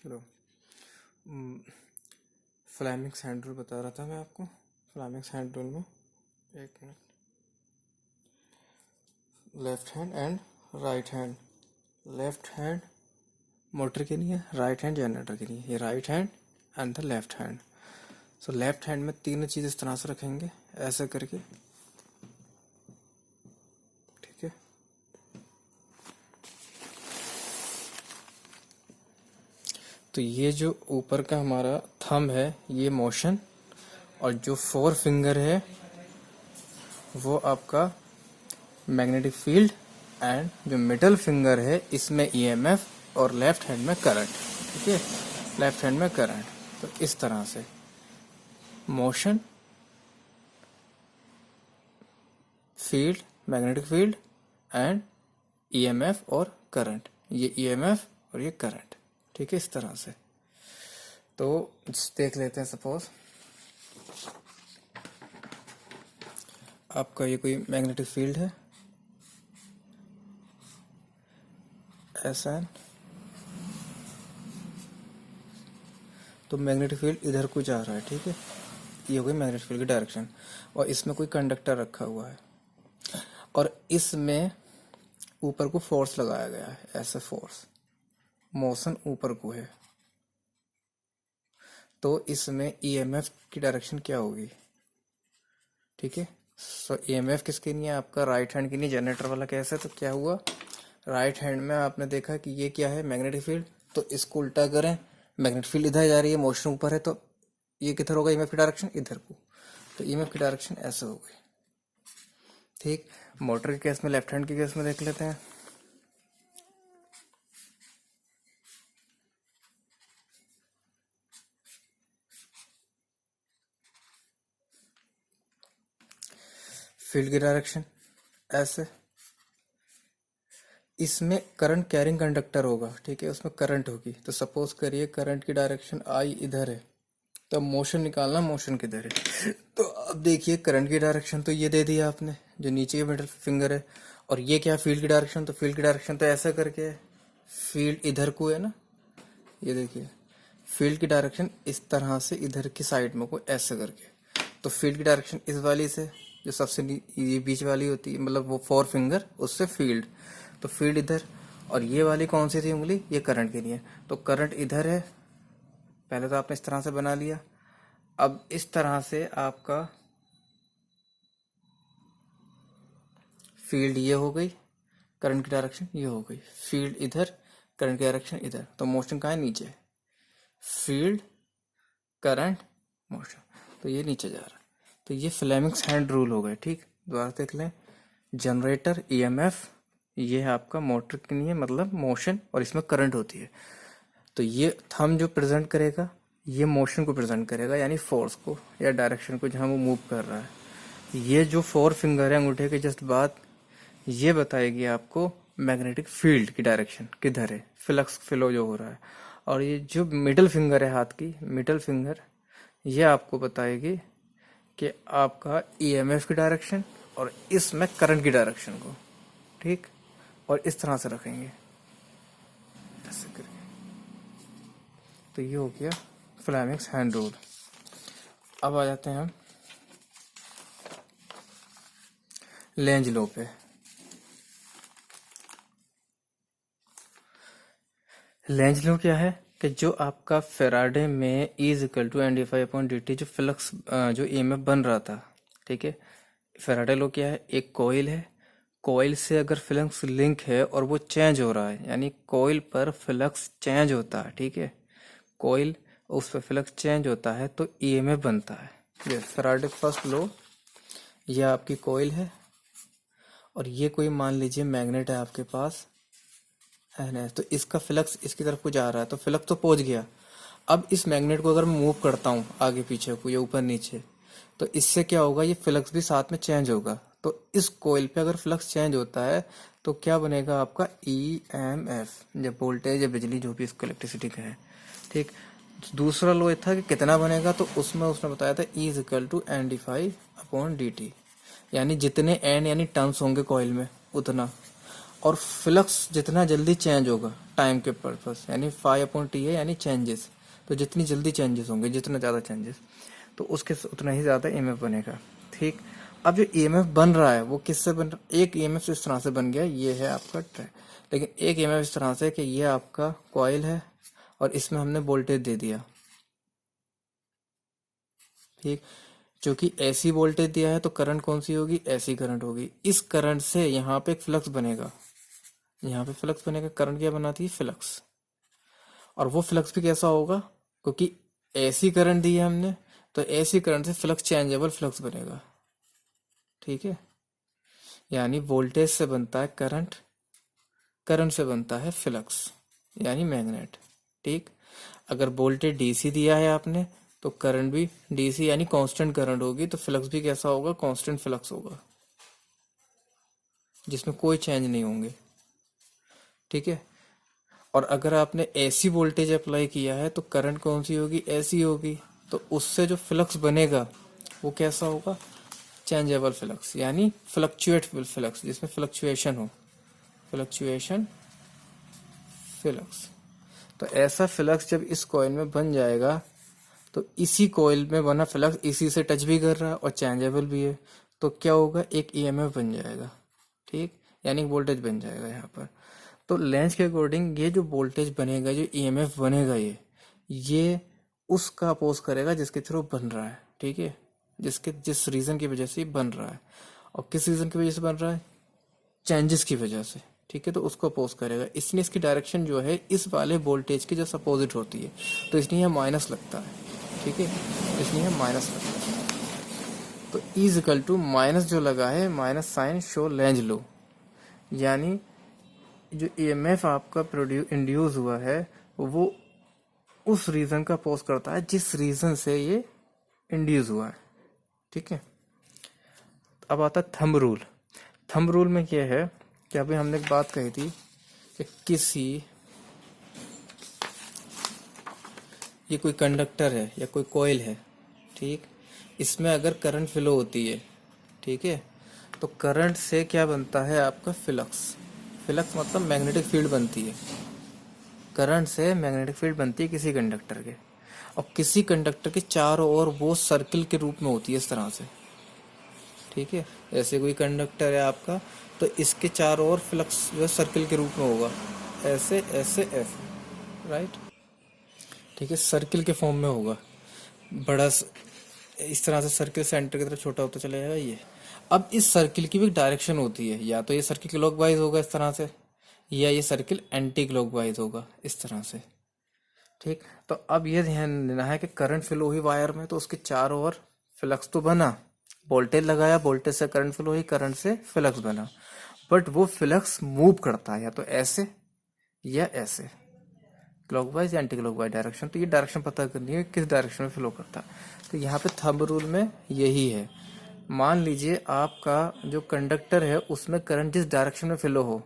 चलो, Fleming's hand rule बता रहा था मैं आपको। फ्लेमिंग्स हैंड रूल में एक minute, left hand and right hand. Left hand motor के लिए, राइट हैंड जनरेटर के लिए। ये right hand and the left hand. So left hand में तीनों चीज़ इस तरह से रखेंगे, ऐसे करके, ठीक है। तो ये जो ऊपर का हमारा थंब है ये मोशन, और जो फोर फिंगर है वो आपका मैग्नेटिक फील्ड, एंड जो मिडल फिंगर है इसमें ईएमएफ और लेफ्ट हैंड में करंट, ठीक है। लेफ्ट हैंड में करंट। तो इस तरह से motion, field, magnetic field and EMF और करंट। ये ईएमएफ और ये करंट, ठीक है, इस तरह से। तो देख लेते हैं, सपोज आपका ये कोई मैग्नेटिक फील्ड है ऐसा, तो मैग्नेटिक फील्ड इधर को जा रहा है, ठीक है। ये हो गई मैग्नेटिक फील्ड की डायरेक्शन, और इसमें कोई कंडक्टर रखा हुआ है और इसमें ऊपर को फोर्स लगाया गया है, ऐसे फोर्स, मोशन ऊपर को है। तो इसमें ईएमएफ की डायरेक्शन क्या होगी, ठीक है। सो ईएमएफ किसके लिए, आपका राइट हैंड के लिए, जनरेटर वाला कैसे। तो क्या हुआ, राइट हैंड में आपने देखा कि ये क्या है, मैग्नेटिक फील्ड। तो इसको उल्टा करें, मैग्नेटिक फील्ड इधर जा रही है, मोशन ऊपर है, तो ये किधर होगा, ईएमएफ की डायरेक्शन इधर को। तो ईएमएफ की डायरेक्शन ऐसे हो गई, ठीक। मोटर के केस में, लेफ्ट हैंड के केस में देख लेते हैं। फील्ड की डायरेक्शन ऐसे, इसमें करंट कैरिंग कंडक्टर होगा, ठीक है, उसमें करंट होगी। तो सपोज करिए करंट की डायरेक्शन आई इधर है, तो मोशन निकालना, मोशन किधर है। तो अब देखिए करंट की डायरेक्शन तो ये दे दिया आपने, जो नीचे मिडिल फिंगर है। और ये क्या, फील्ड की डायरेक्शन। तो फील्ड की डायरेक्शन तो ऐसा करके है, फील्ड इधर को है ना, ये देखिए फील्ड की डायरेक्शन इस तरह से इधर की साइड में को ऐसे करके। तो फील्ड की डायरेक्शन इस वाली से, जो सबसे ये बीच वाली होती है, मतलब वो फोर फिंगर, उससे फील्ड। तो फील्ड इधर, और ये वाली कौन सी थी उंगली, ये करंट के लिए। तो करंट इधर है, पहले तो आपने इस तरह से बना लिया। अब इस तरह से आपका फील्ड ये हो गई, करंट की डायरेक्शन ये हो गई। फील्ड इधर, करंट की डायरेक्शन इधर। तो मोशन कहाँ है, नीचे। फील्ड, करंट, मोशन, तो ये नीचे जा रहा है। तो ये फ्लेमिंग्स हैंड रूल हो गए, ठीक। दोबारा देख लें, जनरेटर, ईएमएफ, ये है आपका मोटर के लिए, मतलब मोशन, और इसमें करंट होती है। तो ये थंब जो प्रेजेंट करेगा, ये मोशन को प्रेजेंट करेगा, यानी फोर्स को या डायरेक्शन को, जहाँ वो मूव कर रहा है। ये जो फोर फिंगर है अंगूठे के जस्ट बाद, ये बताएगी आपको मैग्नेटिक फील्ड की डायरेक्शन किधर है, फ्लक्स फ्लो जो हो रहा है। और ये जो मिडल फिंगर है हाथ की, मिडल फिंगर, ये आपको बताएगी कि आपका ईएमएफ की डायरेक्शन और इसमें करंट की डायरेक्शन को, ठीक। और इस तरह से रखेंगे ऐसे करके। तो ये हो गया फ्लेमिंग्स हैंड रूल। अब आ जाते हैं हम लेंज लॉ पे। लेंज लॉ क्या है कि जो आपका फेराडे में E=NdΦ/dt जो फ्लक्स, जो ईएमएफ बन रहा था, ठीक है। फेराडे लॉ क्या है, एक कॉइल है, कॉइल से अगर फ्लक्स लिंक है और वो चेंज हो रहा है, यानी कॉइल पर फ्लक्स चेंज होता है, ठीक है, कॉइल उस पर फ्लक्स चेंज होता है तो ईएमएफ बनता है। ये फेराडे फर्स्ट लॉ। ये आपकी कॉइल है और ये कोई मान लीजिए मैग्नेट है आपके पास, है, तो इसका फ्लक्स इसकी तरफ को जा रहा है, तो फ्लक्स तो पहुंच गया। अब इस मैग्नेट को अगर मैं मूव करता हूँ आगे पीछे को या ऊपर नीचे, तो इससे क्या होगा, ये फ्लक्स भी साथ में चेंज होगा। तो इस कॉइल पे अगर फ्लक्स चेंज होता है तो क्या बनेगा आपका ईएमएफ, जब वोल्टेज या बिजली जो भी इसको इलेक्ट्रिसिटी का है, ठीक। दूसरा लॉ था कि कितना बनेगा, तो उसमें उसने बताया था E=NdΦ/dt, यानी जितने एन यानी टर्न्स होंगे कॉइल में उतना। और फ्लक्स जितना जल्दी चेंज होगा टाइम के पर्पस, यानी फाई अपॉन टी है, यानी चेंजेस, तो जितनी जल्दी चेंजेस होंगे, जितने ज़्यादा चेंजेस, तो उसके उतना ही ज़्यादा ईएमएफ बनेगा। ठीक, अब जो ईएमएफ बन रहा है वो किससे बन रहा है? एक ईएमएफ इस तरह से बन गया, ये है आपका ट्रैक, लेकिन एक ईएमएफ इस तरह से कि ये आपका कॉइल है और इसमें हमने वोल्टेज दे दिया। ठीक, क्योंकि ऐसी वोल्टेज दिया है तो करंट कौन सी होगी? ऐसी करंट होगी। इस करंट से यहाँ पे एक फ्लक्स बनेगा, यहाँ पे फ्लक्स बनेगा। करंट क्या बनाती है? फ्लक्स। और वो फ्लक्स भी कैसा होगा? क्योंकि ऐसी करंट दी है हमने, तो ऐसी करंट से फ्लक्स चेंजेबल फ्लक्स बनेगा। ठीक है, यानी वोल्टेज से बनता है करंट, करंट से बनता है फ्लक्स, यानी मैग्नेट। ठीक, अगर वोल्टेज डीसी दिया है आपने तो करंट भी डीसी यानी कांस्टेंट करंट होगी, तो फ्लक्स भी कैसा होगा? कांस्टेंट फ्लक्स होगा, जिसमें कोई चेंज नहीं होंगे। ठीक है, और अगर आपने एसी वोल्टेज अप्लाई किया है तो करंट कौन सी होगी? ऐसी होगी, तो उससे जो फ्लक्स बनेगा वो कैसा होगा? चेंजेबल फ्लक्स, यानी फ्लक्चुएटेबल फ्लक्स, जिसमें फ्लक्चुएशन हो, फ्लक्चुएशन फ्लक्स। तो ऐसा फ्लक्स जब इस कॉइल में बन जाएगा तो इसी कॉइल में बना फ्लक्स इसी से टच भी कर रहा है और चेंजेबल भी है, तो क्या होगा? एक ईएमएफ बन जाएगा। ठीक, यानी वोल्टेज बन जाएगा यहाँ पर। तो लेंस के अकॉर्डिंग ये जो वोल्टेज बनेगा, जो ईएमएफ बनेगा, ये उसका अपोज करेगा जिसके थ्रू बन रहा है। ठीक है, जिस रीजन की वजह से बन रहा है, और किस रीजन की वजह से बन रहा है? चेंजेस की वजह से। ठीक है, तो उसको अपोज करेगा, इसलिए इसकी डायरेक्शन जो है इस वाले वोल्टेज की जस्ट अपोजिट होती है, तो इसलिए यह माइनस लगता है। ठीक है, इसलिए यह माइनस लगता है। तो इज इक्वल टू माइनस जो लगा है, minus sign show Lenz law, यानी जो ईएमएफ आपका इंड्यूस हुआ है वो उस रीजन का अपोज करता है जिस रीजन से ये इंड्यूस हुआ है। ठीक है, अब आता है थंब रूल। थंब रूल में क्या है कि अभी हमने एक बात कही थी कि ये कोई कंडक्टर है या कोई कॉइल है, ठीक, इसमें अगर करंट फ्लो होती है, ठीक है, तो करंट से क्या बनता है? आपका फ्लक्स। फ्लक्स मतलब मैग्नेटिक फील्ड बनती है, करंट से मैग्नेटिक फील्ड बनती है किसी कंडक्टर के, और किसी कंडक्टर के चारों ओर वो सर्किल के रूप में होती है, इस तरह से। ठीक है, ऐसे कोई कंडक्टर है आपका, तो इसके चारों ओर फ्लक्स जो है सर्किल के रूप में होगा, ऐसे ऐसे ऐसे, राइट। ठीक है, सर्किल के फॉर्म में होगा, इस तरह से सर्किल सेंटर की तरफ छोटा होता चला जाएगा ये। अब इस सर्किल की भी डायरेक्शन होती है, या तो ये सर्किल क्लॉकवाइज होगा इस तरह से, या ये सर्किल एंटी क्लॉकवाइज होगा इस तरह से। ठीक, तो अब ये ध्यान देना है कि करंट फ्लो हुई वायर में, तो उसके चारों ओर फ्लक्स तो बना, वोल्टेज लगाया, वोल्टेज से करंट फ्लो हुई, करंट से फ्लक्स बना, बट वो फ्लक्स मूव करता है या तो ऐसे या ऐसे, क्लॉकवाइज या एंटी क्लॉकवाइज डायरेक्शन। तो ये डायरेक्शन पता करनी है किस डायरेक्शन में फ्लो करता है। तो यहाँ पे थंब रूल में यही है। मान लीजिए आपका जो कंडक्टर है उसमें करंट जिस डायरेक्शन में फ्लो हो,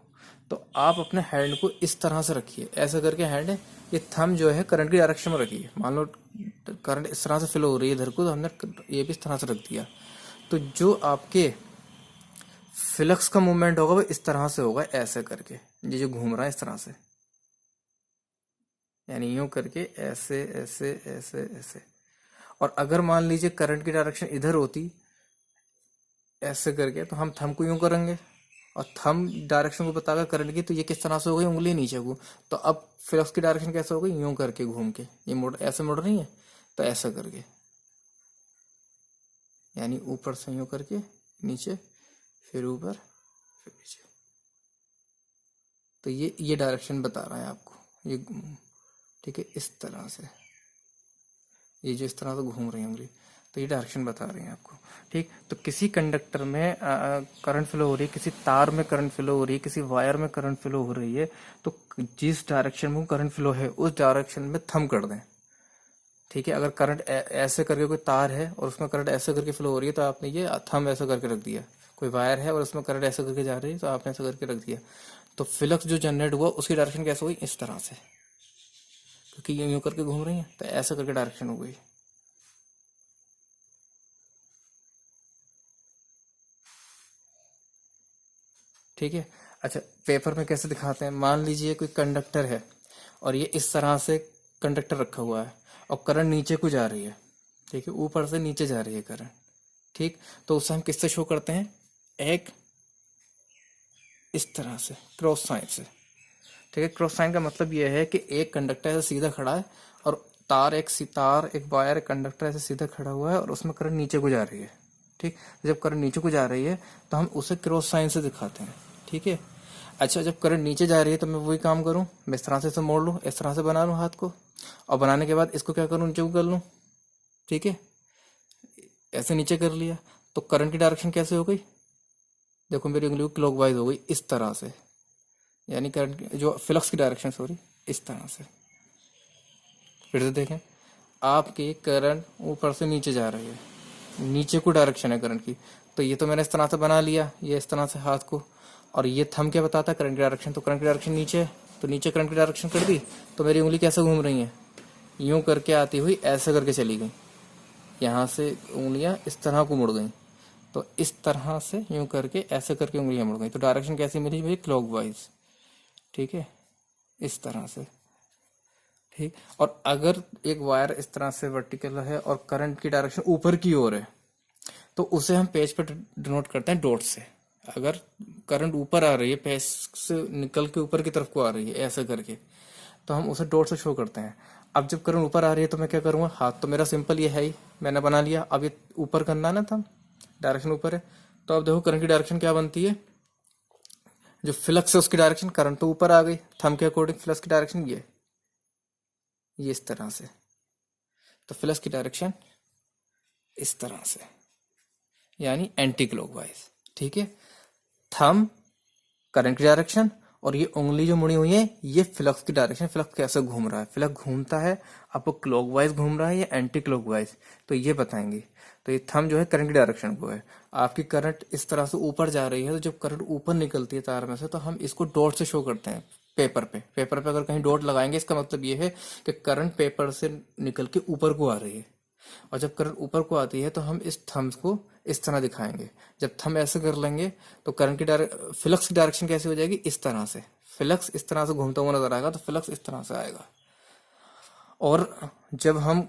तो आप अपने हैंड को इस तरह से रखिए, ऐसे करके हैंड, ये थंब जो है करंट की डायरेक्शन में रखिए। मान लो करंट इस तरह से फ्लो हो रही है इधर को, तो हमने ये भी इस तरह से रख दिया, तो जो आपके फ्लक्स का मूवमेंट होगा वो इस तरह से होगा, ऐसे करके, ये जो घूम रहा है इस तरह से, यानी यूं करके ऐसे ऐसे ऐसे ऐसे। और अगर मान लीजिए करंट की डायरेक्शन इधर होती, ऐसे करके, तो हम थंब को यूं करेंगे, और थंब डायरेक्शन को बताकर करंट की, तो ये किस तरह से हो गई? उंगली नीचे को। तो अब फ्लक्स की डायरेक्शन कैसे हो गई? यूं करके घूम के, ये मोड़ ऐसे मुड़ रही है, तो ऐसा करके, यानी ऊपर से यूं करके नीचे, फिर ऊपर, फिर नीचे। तो ये डायरेक्शन बता रहा है आपको ये। ठीक है, इस तरह से, ये जो इस तरह से घूम रही है उंगली, तो ये डायरेक्शन बता रही है आपको। ठीक, तो किसी कंडक्टर में करंट फ्लो हो रही है, किसी तार में करंट फ्लो हो रही है, किसी वायर में करंट फ्लो हो रही है, तो जिस डायरेक्शन में करंट फ्लो है उस डायरेक्शन में थंब कर दें। ठीक है, अगर करंट ऐसे करके कोई तार है और उसमें करंट ऐसे करके फ्लो हो रही है, तो आपने ये थंब ऐसे करके रख दिया। कोई वायर है और उसमें करंट ऐसे करके जा रही है, तो आपने ऐसे करके रख दिया, तो फ्लक्स जो जनरेट हुआ उसकी डायरेक्शन कैसे हुई? इस तरह से, क्योंकि ये यूं करके घूम रही है, तो ऐसे करके डायरेक्शन हो गई। ठीक है, अच्छा, पेपर में कैसे दिखाते हैं? मान लीजिए कोई कंडक्टर है और ये इस तरह से कंडक्टर रखा हुआ है और करंट नीचे को जा रही है, ठीक है, ऊपर से नीचे जा रही है करंट, ठीक। तो उसे हम किससे शो करते हैं? एक इस तरह से क्रॉस साइन से, ठीक है। क्रॉस साइन का मतलब यह है कि एक कंडक्टर ऐसे सीधा खड़ा है और तार एक वायर कंडक्टर ऐसे सीधा खड़ा हुआ है और उसमें करंट नीचे को जा रही है, ठीक। जब करंट नीचे को जा रही है तो हम उसे क्रॉस साइन से दिखाते हैं, ठीक है। अच्छा, जब करंट नीचे जा रही है तो मैं वही काम करूं, मैं इस तरह से इसे मोड़ लूं, इस तरह से बना लूं हाथ को, और बनाने के बाद इसको क्या करूं, नीचे को कर लूं, ठीक है। ऐसे नीचे कर लिया तो करंट की डायरेक्शन कैसे हो गई? देखो मेरी उंगली क्लॉकवाइज हो गई इस तरह से, यानी करंट जो फ्लक्स की डायरेक्शन, सॉरी, इस तरह से। फिर से देखें, आपकी करंट ऊपर से नीचे जा रही है, नीचे को डायरेक्शन है करंट की, तो ये तो मैंने इस तरह से बना लिया, ये इस तरह से हाथ को, और ये थंब क्या बताता है? करंट की डायरेक्शन। तो करंट की डायरेक्शन नीचे है, तो नीचे करंट की डायरेक्शन कर दी, तो मेरी उंगली कैसे घूम रही है? यूं करके आती हुई ऐसे करके चली गई, यहाँ से उंगलियां इस तरह को मुड़ गई, तो इस तरह से यूं करके ऐसे करके उंगलियां मुड़ गई, तो डायरेक्शन कैसी मिली भाई? क्लॉकवाइज, ठीक है, इस तरह से, ठीक। और अगर एक वायर इस तरह से वर्टिकल है और करंट की डायरेक्शन ऊपर की ओर है, तो उसे हम पेज पर डिनोट करते हैं डॉट से। अगर करंट ऊपर आ रही है, पेज से निकल के ऊपर की तरफ को आ रही है ऐसे करके, तो हम उसे डॉट से शो करते हैं। अब जब करंट ऊपर आ रही है तो मैं क्या करूंगा? हाथ तो मेरा सिंपल ये है ही, मैंने बना लिया। अब ये ऊपर करना है ना, था डायरेक्शन ऊपर है, तो अब देखो करंट की डायरेक्शन क्या बनती है? जो फ्लक्स है उसकी डायरेक्शन, करंट तो ऊपर आ गई, थंब के अकॉर्डिंग फ्लक्स की डायरेक्शन ये इस तरह से, तो फ्लक्स की डायरेक्शन इस तरह से, यानी एंटी क्लॉकवाइज, ठीक है। थंब करंट की डायरेक्शन और ये उंगली जो मुड़ी हुई है ये फ्लक्स की डायरेक्शन। फ्लक्स कैसे घूम रहा है? फ्लक्स घूमता है आपको क्लॉकवाइज घूम रहा है या एंटी क्लॉकवाइज, तो ये बताएंगे। तो ये थंब जो है करंट की डायरेक्शन को है। आपकी करंट इस तरह से ऊपर जा रही है, तो जब करंट ऊपर निकलती है तार में से, तो हम इसको डॉट से शो करते हैं पेपर पे। पेपर पे अगर कहीं डॉट लगाएंगे, इसका मतलब ये है कि करंट पेपर से निकल के ऊपर को आ रही है, और जब करंट ऊपर को आती है तो हम इस थंब को इस तरह दिखाएंगे। जब थंब ऐसे कर लेंगे तो करंट की फ्लक्स की डायरेक्शन कैसे हो जाएगी? इस तरह से। फ्लक्स इस तरह से घूमता हुआ नजर आएगा, तो फ्लक्स इस तरह से आएगा। और जब हम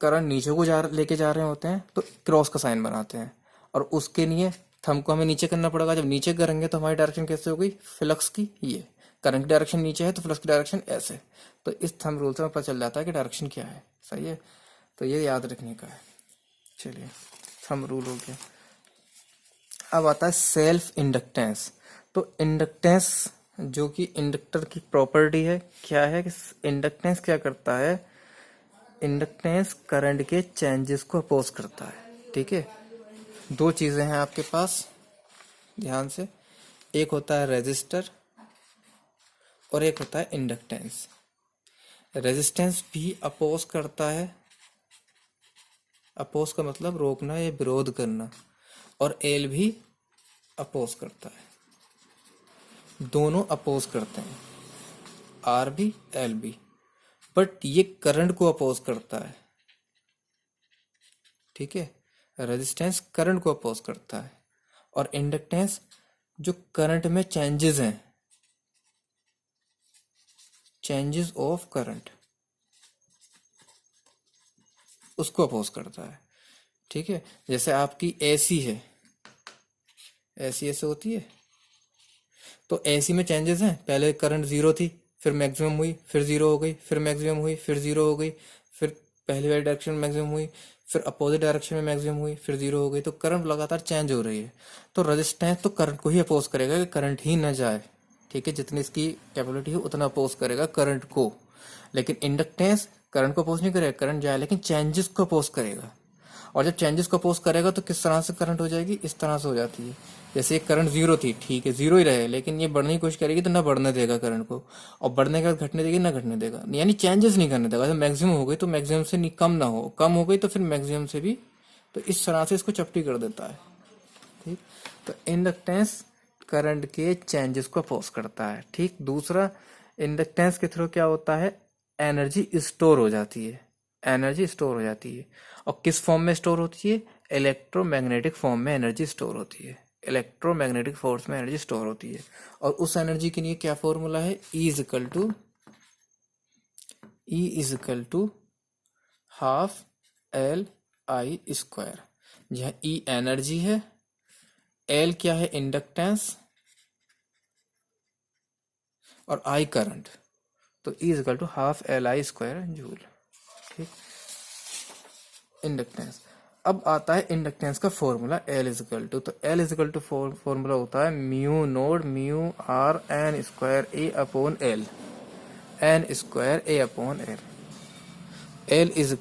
करंट नीचे को लेके जा रहे होते हैं तो क्रॉस का साइन बनाते हैं, और उसके लिए थंब को हमें नीचे करना पड़ेगा। जब नीचे करेंगे तो हमारी डायरेक्शन कैसे हो गई? फ्लक्स की ये करंट की डायरेक्शन नीचे है तो फ्लक्स की डायरेक्शन ऐसे। तो इस थंब रूल से हमें पता चल जाता है कि डायरेक्शन क्या है, सही है। तो ये याद रखने का है। चलिए, थंब रूल हो गया। अब आता है सेल्फ इंडक्टेंस। तो इंडक्टेंस जो कि इंडक्टर की प्रॉपर्टी है, क्या है कि इंडक्टेंस क्या करता है? इंडक्टेंस करंट के चेंजेस को अपोज करता है, ठीक है। दो चीजें हैं आपके पास, ध्यान से, एक होता है रेजिस्टर और एक होता है इंडक्टेंस। रेजिस्टेंस भी अपोज करता है, अपोज का मतलब रोकना या विरोध करना, और एल भी अपोज करता है, दोनों अपोज करते हैं, आर भी एल भी। बट ये करंट को अपोज करता है, ठीक है। रेजिस्टेंस करंट को अपोज करता है, और इंडक्टेंस जो करंट में चेंजेस हैं, चेंजेस ऑफ करंट, उसको अपोज करता है, ठीक है। जैसे आपकी एसी है, एसी ऐसे होती है, तो एसी में चेंजेस हैं। पहले करंट जीरो थी, फिर मैक्सिमम हुई, फिर जीरो हो गई, फिर मैक्सिमम हुई, फिर जीरो हो गई, फिर पहली वाली डायरेक्शन में मैक्सिमम हुई, फिर अपोजिट डायरेक्शन में मैक्सिमम हुई, फिर जीरो हो गई। तो करंट लगातार चेंज हो रही है। तो रेजिस्टेंस तो करंट को ही अपोज करेगा कि करंट ही ना जाए, ठीक है। जितनी इसकी कैपेबिलिटी है उतना अपोज करेगा करंट को। लेकिन इंडक्टेंस करंट को अपोज नहीं करेगा, करंट जाए, लेकिन चेंजेस को अपोज करेगा। और जब चेंजेस को अपोज करेगा तो किस तरह से करंट हो जाएगी? इस तरह से हो जाती है। जैसे एक करंट जीरो थी, ठीक है, जीरो ही रहे, लेकिन ये बढ़ने की कोशिश करेगी तो ना बढ़ने देगा करंट को, और बढ़ने के बाद घटने देगी ना घटने देगा, यानी चेंजेस नहीं करने देगा। जब मैक्सिमम हो गई तो मैक्सिमम से नहीं, कम ना हो, कम हो गई तो फिर मैक्सिमम से भी, तो इस तरह से इसको चपटी कर देता है, ठीक। तो इंडक्टेंस करंट के चेंजेस को अपोज करता है, ठीक। दूसरा, इंडक्टेंस के थ्रू क्या होता है? एनर्जी स्टोर हो जाती है, एनर्जी स्टोर हो जाती है। और किस फॉर्म में स्टोर होती है? इलेक्ट्रोमैग्नेटिक फॉर्म में एनर्जी स्टोर होती है, इलेक्ट्रोमैग्नेटिक फोर्स में एनर्जी स्टोर होती है। और उस एनर्जी के लिए क्या फॉर्मूला है, E is equal to half L I square, जहाँ E एनर्जी है, L क्या है, इंडक्टेंस, और I करंट, तो E is equal to half L I square joule. ठीक, इंडक्टेंस। अब आता है इंडक्टेंस का formula L is equal to, तो L is equal to formula होता है mu naught mu R N square A upon L, N square A upon L. L is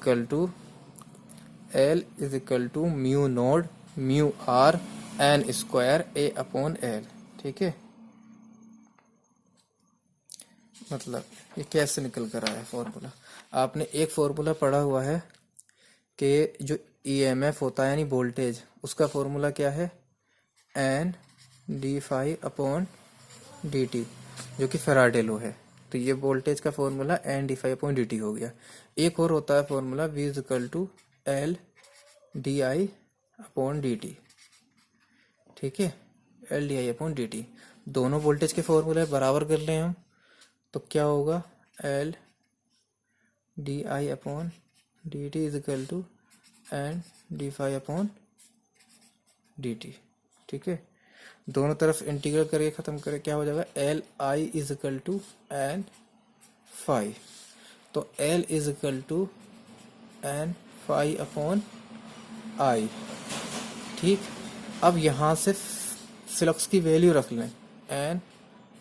equal to mu naught mu R N square A upon L. ठीक है, मतलब ये कैसे निकल कर आया फॉर्मूला, आपने एक फॉर्मूला पढ़ा हुआ है कि जो ईएमएफ होता है यानी वोल्टेज, उसका फॉर्मूला क्या है, N D phi upon D T, जो कि फैराडे लॉ है। तो ये वोल्टेज का formula N D phi upon D T हो गया। एक और होता है formula V is equal to L D I upon D T. ठीक है, L D I upon D T, दोनों वोल्टेज के फॉर्मूले बराबर कर लें हम, तो क्या होगा, L D I upon D T is equal to N D phi upon D T. ठीक है, दोनों तरफ इंटीग्रल करके खत्म करें, क्या हो जाएगा, L I is equal to N phi, तो L is equal to N phi upon I. ठीक, अब यहाँ से फ्लक्स की वैल्यू रख लें, एन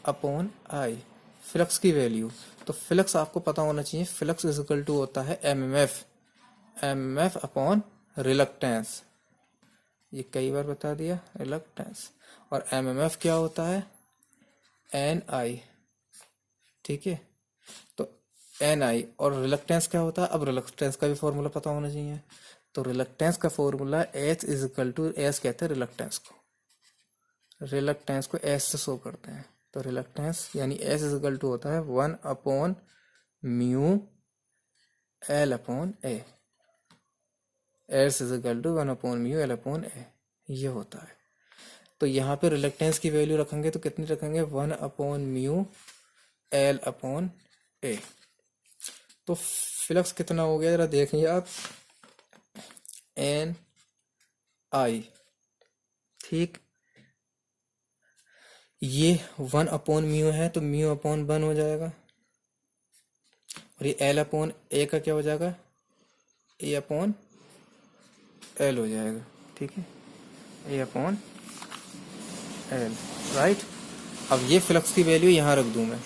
अपॉन आई, फ्लक्स की वैल्यू। तो फ्लक्स आपको पता होना चाहिए, फ्लक्स इज इक्वल टू होता है एमएमएफ, एमएमएफ अपॉन रिलक्टेंस, ये कई बार बता दिया, रिलक्टेंस। और एमएमएफ क्या होता है, एन आई। ठीक है, तो एन आई, और रिलक्टेंस क्या होता है, अब रिलक्टेंस का भी फॉर्मूला पता होना चाहिए। तो रिलक्टेंस का formula H is equal to, H कहते हैं रिलक्टेंस को, रिलक्टेंस को एच से शो करते हैं। तो रिलक्टेंस यानी एच इज इक्वल टू होता है 1 upon mu L upon A, H is equal to 1 upon mu L upon A, ये होता है। तो यहाँ पे रिलक्टेंस की वैल्यू रखेंगे तो कितनी रखेंगे, 1 अपॉन म्यू एल अपॉन ए। तो फ्लक्स कितना हो गया जरा देखिए आप, एन आई। ठीक, ये 1 अपॉन म्यू है तो म्यू अपॉन 1 हो जाएगा, और ये एल अपॉन ए का क्या हो जाएगा, ए अपॉन एल हो जाएगा। ठीक है, ए अपॉन एल, राइट। अब ये फ्लक्स की वैल्यू यहाँ रख दूं मैं,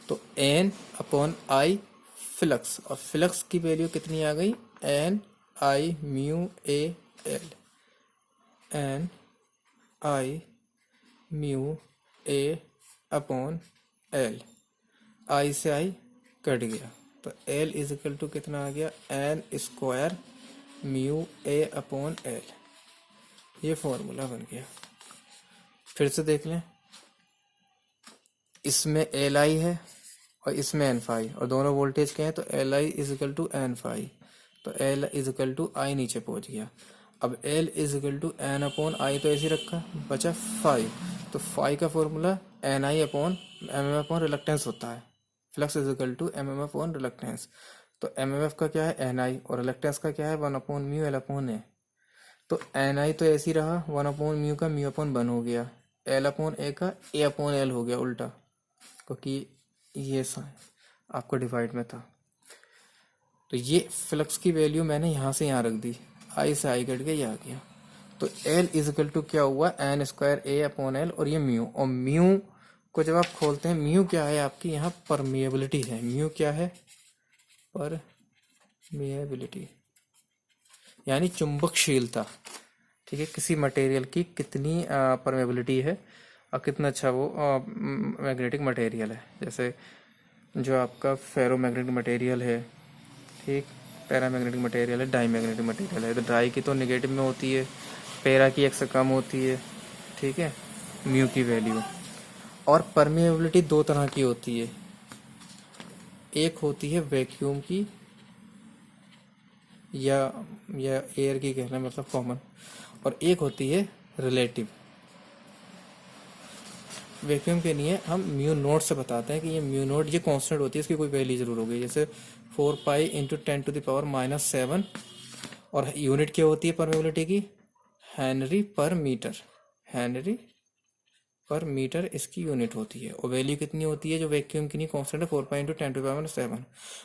तो एन अपॉन आई फ्लक्स, और फ्लक्स की वैल्यू कितनी आ गई, N I mu A L, N I mu A upon L, I से आई कट गया, तो एल इज इक्वल टू कितना आ गया, N square mu A upon L, ये फॉर्मूला बन गया। फिर से देख लें, इसमें एल आई है और इसमें एन फाई, और दोनों वोल्टेज के हैं, तो L I is equal to N phi, तो L is equal to I नीचे पहुंच गया। अब L is equal to N upon I तो ऐसे रखा, बचा फाई, तो फाई का formula N I upon M M upon reluctance होता है, flux is equal to M M upon reluctance. तो एम एम एफ का क्या है, एन आई, और रिलक्टेंस का क्या है, 1 अपॉन म्यू एल अपॉन ए। तो एन आई तो ऐसे ही रहा, 1 अपॉन म्यू का म्यू अपॉन 1 हो गया, एल अपॉन ए का ए अपॉन एल हो गया उल्टा, क्योंकि ये आपको डिवाइड में था। तो ये फ्लक्स की वैल्यू मैंने यहाँ से यहाँ रख दी, आई से आई कट के ये आ गया। तो एल इज इक्वल टू क्या हुआ, N square A upon L, और ये म्यू, और म्यू को जब आप खोलते हैं, म्यू क्या है आपकी यहाँ, परमिएबिलिटी है। म्यू क्या है, परमिएबिलिटी यानी चुंबकशीलता। ठीक है, किसी मटेरियल की कितनी परमेबिलिटी है और कितना अच्छा वो मैग्नेटिक मटेरियल है। जैसे जो आपका फेरो मैग्नेटिक मटेरियल है, ठीक, पैरा मैग्नेटिक मटेरियल है, डाई मैग्नेटिक मटेरियल है। तो डाई की तो नेगेटिव में होती है, पैरा की 1 से कम होती है। ठीक है, म्यू की वैल्यू। और परमेबिलिटी 2 तरह की होती है, एक होती है वैक्यूम की या एयर की कहना मतलब कॉमन, और एक होती है रिलेटिव। वैक्यूम के लिए हम म्यू नोट से बताते हैं कि ये म्यू नोट ये कांस्टेंट होती है, इसकी कोई वैल्यू जरूर होगी, जैसे 4 पाई इंटू 10⁻⁻7। और यूनिट क्या होती है परमेबिलिटी की? हेनरी पर मीटर। हेनरी पर मीटर इसकी यूनिट होती है। और वैल्यू कितनी होती है जो वैक्यूम की नहीं कांस्टेंट है? 4 पाई इंटू 10⁻⁷।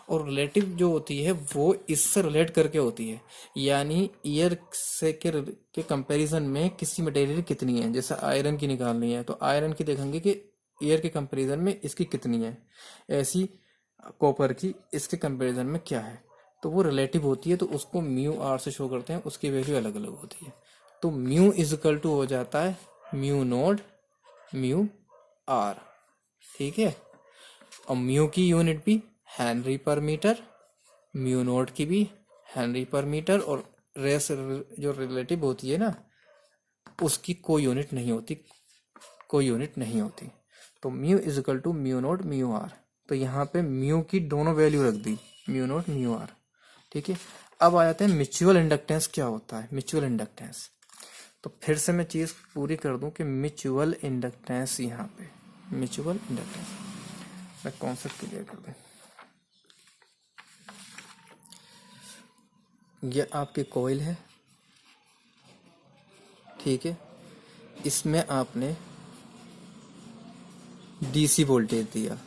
और रिलेटिव जो होती है वो इससे रिलेट करके होती है, यानी ईयर से के कंपैरिजन में किसी मटेरियल कितनी है। जैसे आयरन की निकालनी है तो आयरन की देखेंगे कि ईयर के कंपैरिजन में इसकी कितनी है, ऐसी कॉपर की इसके कंपैरिजन में क्या है। तो वो रिलेटिव होती है, तो उसको म्यू आर से शो करते हैं, उसकी वैल्यू अलग अलग होती है। तो म्यू इज इक्वल टू हो जाता है म्यू नोड म्यू आर। ठीक है। और म्यू की यूनिट भी हेनरी पर मीटर, म्यू नोट की भी हेनरी पर मीटर, और रेस जो रिलेटिव होती है ना उसकी कोई यूनिट नहीं होती, कोई यूनिट नहीं होती। तो mu is equal to mu naught mu R. तो यहाँ पे म्यू की दोनों वैल्यू रख दी, म्यू नोट म्यू आर। ठीक है। अब आ जाते हैं म्यूचुअल इंडक्टेंस क्या होता है। म्यूचुअल इंडक्टेंस, तो फिर से मैं चीज पूरी कर दूं कि म्यूचुअल इंडक्टेंस, यहाँ पे म्यूचुअल इंडक्टेंस मैं कॉन्सेप्ट क्लियर कर दूं। ये आपकी कॉइल है, ठीक है, इसमें आपने डीसी वोल्टेज दिया,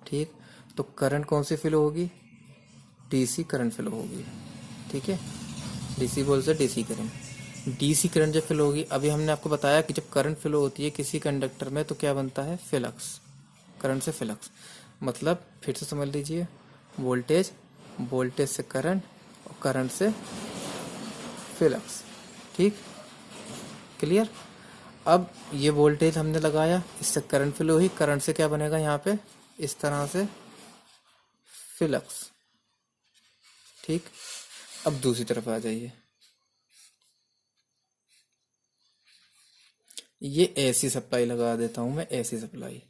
ठीक, तो करंट कौन सी फ्लो होगी? डीसी करंट फ्लो होगी। ठीक है, डीसी वोल्ट से डीसी करंट। डीसी करंट जब फ्लो होगी, अभी हमने आपको बताया कि जब करंट फ्लो होती है किसी कंडक्टर में तो क्या बनता है? फ्लक्स। करंट से फ्लक्स मतलब, फिर से समझ लीजिए, वोल्टेज, वोल्टेज से करंट, और करंट से फ्लक्स। ठीक, क्लियर। अब ये वोल्टेज हमने लगाया, इससे करंट फ्लो हुई, करंट से क्या बनेगा यहाँ पे? इस तरह से फ्लक्स। ठीक, अब दूसरी तरफ आ जाइए, ये ऐसी सप्लाई लगा देता हूं मैं, ऐसी सप्लाई।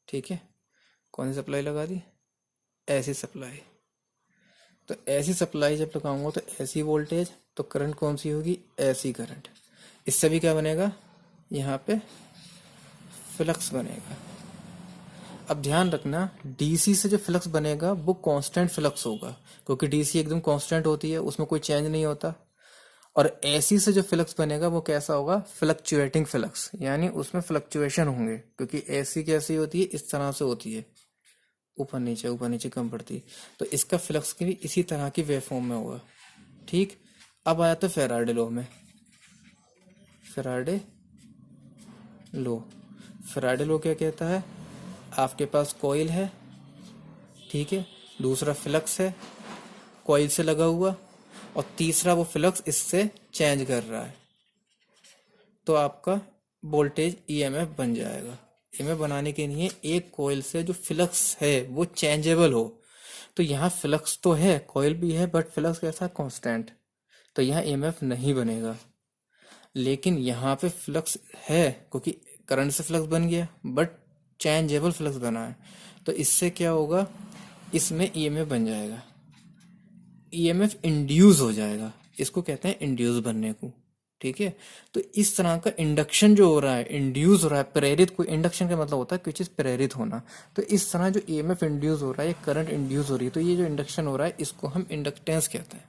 ठीक है, कौन सी सप्लाई लगा दी? ऐसी सप्लाई। तो ऐसी सप्लाई जब लगाऊंगा तो ऐसी वोल्टेज, तो करंट कौन सी होगी? ऐसी करंट। इससे भी क्या बनेगा? यहाँ पे फ्लक्स बनेगा। अब ध्यान रखना, डीसी से जो फ्लक्स बनेगा वो कांस्टेंट फ्लक्स होगा, क्योंकि डीसी एकदम कांस्टेंट होती है, उसमें कोई चेंज नहीं होता। और एसी से जो फ्लक्स बनेगा वो कैसा होगा? फ्लक्चुएटिंग फ्लक्स, यानी उसमें फ्लक्चुएशन होंगे, क्योंकि एसी कैसी होती है? इस तरह से होती है, ऊपर नीचे कम पड़ती है। तो इसका फ्लक्स भी इसी तरह की वेवफॉर्म में होगा। ठीक, अब आया तो फेराडे लॉ में। फेराडे लॉ, फेराडे लॉ क्या कहता है? आपके पास कॉइल है, ठीक है, दूसरा फ्लक्स है कॉइल से लगा हुआ, और तीसरा वो फ्लक्स इससे चेंज कर रहा है, तो आपका वोल्टेज ईएमएफ बन जाएगा। ईएमएफ बनाने के लिए एक कॉइल से जो फ्लक्स है वो चेंजेबल हो। तो यहाँ फ्लक्स तो है, कॉइल भी है, बट फ्लक्स कैसा? कांस्टेंट। तो यहाँ ईएमएफ नहीं बनेगा। लेकिन यहाँ पे फ्लक्स है, क्योंकि करंट से फ्लक्स बन गया, बट चेंजेबल फ्लक्स बना है, तो इससे क्या होगा? इसमें ईएमएफ बन जाएगा, ईएमएफ इंड्यूस हो जाएगा, इसको कहते हैं इंड्यूस बनने को। ठीक है, तो इस तरह का इंडक्शन जो हो रहा है, इंड्यूस हो रहा है, प्रेरित, कोई इंडक्शन का मतलब होता है कोई चीज प्रेरित होना। तो इस तरह जो ईएमएफ इंड्यूस हो रहा है, करंट इंड्यूस हो रही है, तो ये जो इंडक्शन हो रहा है इसको हम इंडक्टेंस कहते हैं,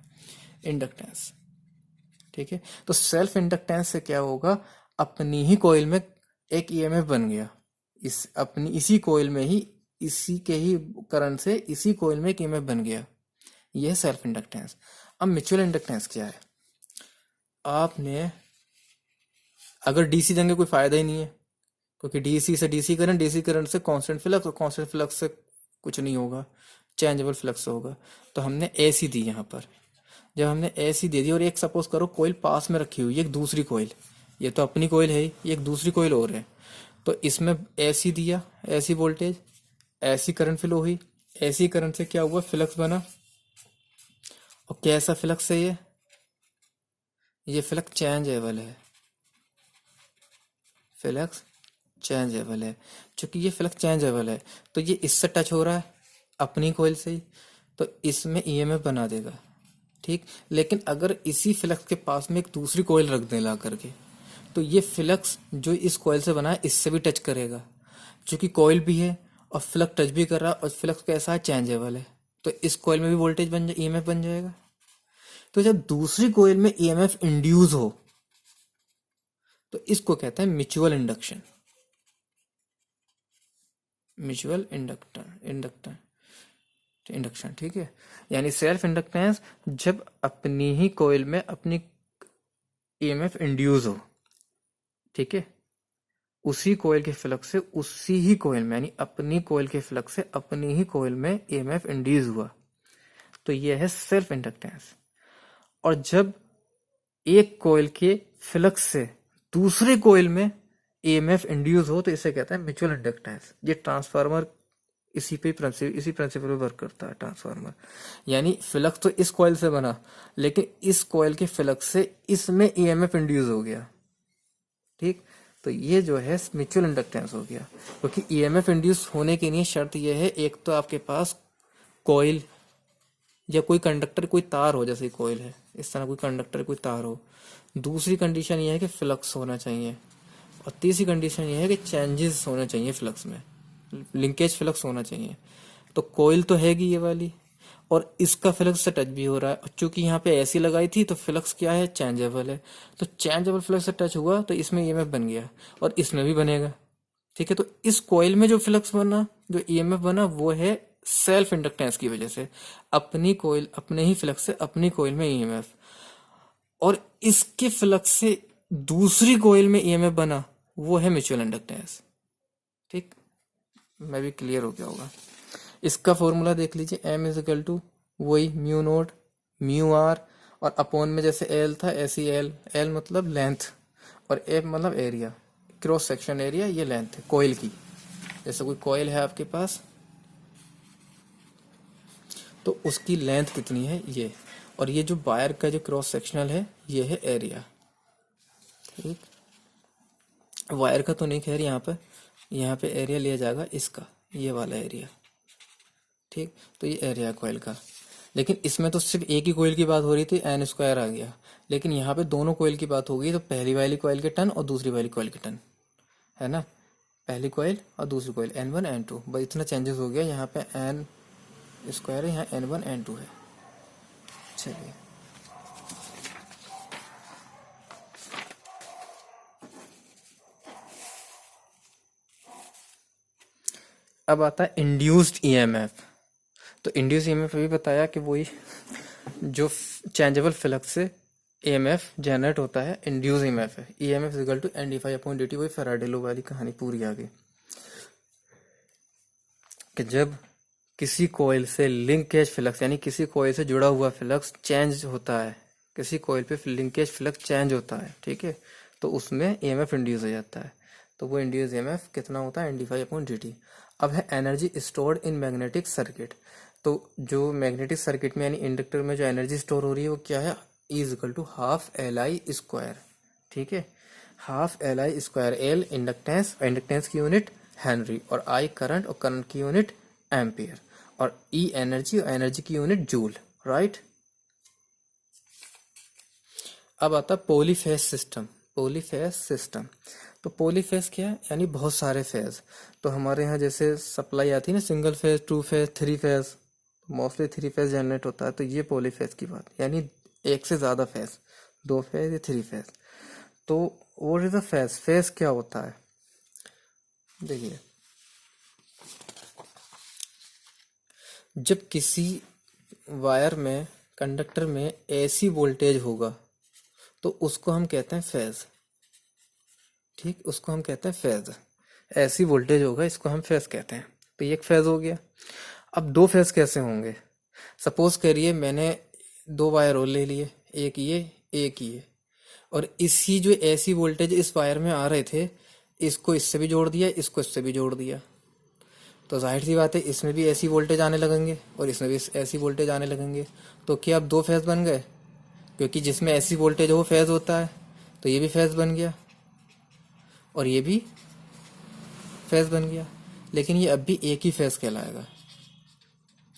इंडक्टेंस। ठीक है, तो सेल्फ इंडक्टेंस से क्या होगा? अपनी ही कॉइल में एक ईएमएफ बन गया, इस अपनी इसी कॉइल में ही, इसी के ही करंट से इसी कॉइल में एक ईएमएफ बन गया, यह है सेल्फ इंडक्टेंस। अब म्यूचुअल इंडक्टेंस क्या है? आपने अगर डीसी देंगे कोई फायदा ही नहीं है, क्योंकि डीसी से डीसी करंट से कांस्टेंट फ्लक्स, और कांस्टेंट फ्लक्स से कुछ नहीं होगा, चेंजेबल फ्लक्स होगा। तो हमने एसी दी यहाँ पर। जब हमने एसी दे दी, और एक सपोज करो कोइल पास में रखी हुई है, एक दूसरी कोइल, ये तो अपनी कोइल है ही, ये एक दूसरी कोइल और है, तो इसमें एसी दिया, एसी वोल्टेज, ऐसी करंट फ्लो हुई, ऐसी करंट से क्या हुआ? फ्लक्स बना। और कैसा फ्लक्स है ये फ्लक्स चेंजेबल है, फ्लक्स चेंजेबल है। चूंकि ये फ्लक्स चेंजेबल है, तो ये इससे टच हो रहा है अपनी कॉइल से ही, तो इसमें ईएमएफ बना देगा। ठीक। लेकिन अगर इसी फ्लक्स के पास में एक दूसरी कॉइल रख दें ला करके, तो ये फ्लक्स जो इस कॉइल से बना है इससे भी टच करेगा, क्योंकि कॉइल भी है और फ्लक्स टच भी कर रहा है, और फ्लक्स कैसा है, चेंजेबल है, तो इस कॉइल में भी वोल्टेज बन जाए, ईएमएफ बन जाएगा। तो जब दूसरी कॉइल में ईएमएफ इंड्यूस हो तो इसको कहते हैं म्यूचुअल इंडक्शन, म्यूचुअल इंडक्शन, ठीक है। यानी सेल्फ इंडक्टेंस जब अपनी ही कॉइल में अपनी ईएमएफ इंड्यूस हो, ठीक है, उसी कॉइल के फ्लक्स से उसी ही कॉइल में, यानी अपनी कॉइल के फ्लक्स से अपनी ही कॉइल में ईएमएफ इंड्यूस हुआ, तो यह है सेल्फ इंडक्टेंस। और जब एक कॉइल के फ्लक्स से दूसरे कॉइल में ईएमएफ इंड्यूस हो तो इसे कहते हैं म्यूचुअल इंडक्टेंस। ये ट्रांसफार्मर इसी प्रिंसिपल पे वर्क करता है ट्रांसफार्मर। यानी फ्लक्स तो इस कॉइल से बना, लेकिन इस कॉइल के फ्लक्स से इसमें ईएमएफ इंड्यूस हो गया, ठीक। तो ये जो है म्यूचुअल इंडक्टेंस हो गया, क्योंकि ईएमएफ इंड्यूस होने के लिए शर्त यह है, एक तो आपके पास कॉइल या कोई कंडक्टर, कोई तार हो, जैसे कॉइल है इस तरह कोई कंडक्टर, कोई तार हो। दूसरी कंडीशन यह है कि फ्लक्स होना चाहिए, और तीसरी कंडीशन यह है कि चेंजेस होने चाहिए फ्लक्स में, लिंकेज फ्लक्स होना चाहिए। तो कॉइल तो हैगी ये वाली, और इसका फ्लक्स से टच भी हो रहा है, और चूंकि यहाँ पे ऐसी लगाई थी तो फ्लक्स क्या है, चेंजेबल है, तो चेंजेबल फ्लक्स से टच हुआ तो इसमें ईएमएफ बन गया, और इसमें भी बनेगा, ठीक है। तो इस कॉइल में जो फ्लक्स बना, जो ईएमएफ बना, वो है सेल्फ इंडक्टेंस की वजह से, अपनी कॉइल, अपने ही फ्लक्स से अपनी कॉइल में ईएमएफ, और इसके फ्लक्स से दूसरी कॉइल में ईएमएफ बना, वो है म्यूचुअल इंडक्टेंस, ठीक। मैं भी क्लियर हो गया होगा। इसका फॉर्मूला देख लीजिए, एम इज इक्वल टू वही म्यू नोट म्यू आर, और अपॉन में जैसे एल था ऐसे एल, एल मतलब लेंथ और ए मतलब एरिया, क्रॉस सेक्शन एरिया, ये लेंथ है कॉइल की। जैसे कोई कॉइल है आपके पास तो उसकी लेंथ कितनी है ये, और ये जो वायर का जो क्रॉस सेक्शनल है ये है एरिया, ठीक। वायर का तो नहीं, खैर यहाँ पे एरिया लिया जाएगा इसका, ये वाला एरिया, ठीक। तो ये एरिया कॉइल का, लेकिन इसमें तो सिर्फ एक ही कॉइल की बात हो रही थी, एन स्क्वायर आ गया, लेकिन यहाँ पे दोनों कॉइल की बात हो गई, तो पहली वाली कॉइल के टर्न और दूसरी वाली कॉइल के टर्न, है ना, पहली कॉइल और दूसरी कॉइल, N1 N2, बस इतना चेंजेस हो गया। यहाँ पे एन स्क्वायर है, यहाँ N1 N2 है। चलिए अब आता है इंड्यूस्ड ईएमएफ। तो इंड्यूस्ड ईएमएफ अभी बताया कि वही जो चेंजेबल फ्लक्स से ईएमएफ जनरेट होता है, इंड्यूस ईएमएफ है। EMF is equal to NdΦ/dt, वही फैराडे लॉ वाली कहानी पूरी आ गई कि जब किसी कॉइल से लिंकेज फ्लक्स, यानी किसी कॉइल से जुड़ा हुआ फ्लक्स चेंज होता है, किसी कॉइल पे लिंकेज फ्लक्स चेंज होता है, ठीक है, तो उसमें ईएमएफ इंड्यूस हो जाता है। तो वो इंड्यूस ईएमएफ कितना होता है, NdΦ/dt। अब है energy stored in magnetic circuit. तो जो मैग्नेटिक सर्किट में यानी इंडक्टर में जो एनर्जी स्टोर हो रही है वो क्या है, इज इक्वल टू ½ Li², ठीक है। ½ Li², एल इंडक्टेंस, इंडक्टेंस की यूनिट हेनरी, और आई करंट, और करंट की यूनिट एम्पियर, और ई एनर्जी, और एनर्जी की यूनिट जूल, राइट। अब आता पॉलीफेज सिस्टम। पॉलीफेज सिस्टम, तो पॉलीफेज क्या है, यानी बहुत सारे फेज। तो हमारे यहाँ जैसे सप्लाई आती है ना, single phase, 2 phase, 3 phase, mostly 3 phase generate होता है, तो ये पॉलीफेज की बात, यानी एक से ज्यादा फेज, 2 फेज या 3 फेज। तो what is the phase, phase क्या होता है, देखिए, जब किसी वायर में, कंडक्टर में ऐसी वोल्टेज होगा तो उसको हम कहते हैं फेज, ठीक, उसको हम कहते हैं फेज। ऐसी वोल्टेज होगा, इसको हम फेज कहते हैं। तो ये एक फेज हो गया। अब दो फेज कैसे होंगे, सपोज करिए मैंने 2 वायर और ले लिए, एक ये एक ये, और इसी जो ऐसी वोल्टेज इस वायर में आ रहे थे, इसको इससे भी जोड़ दिया, इसको इससे भी जोड़ दिया, तो जाहिर सी बात है इसमें भी ऐसी वोल्टेज आने लगेंगे और इसमें भी ऐसी वोल्टेज आने लगेंगे। तो क्या अब 2 फेज बन गए, क्योंकि जिसमें ऐसी वोल्टेज हो वो फेज होता है, तो ये भी फेज बन गया और ये भी फेज बन गया, लेकिन ये अब भी एक ही फेज कहलाएगा,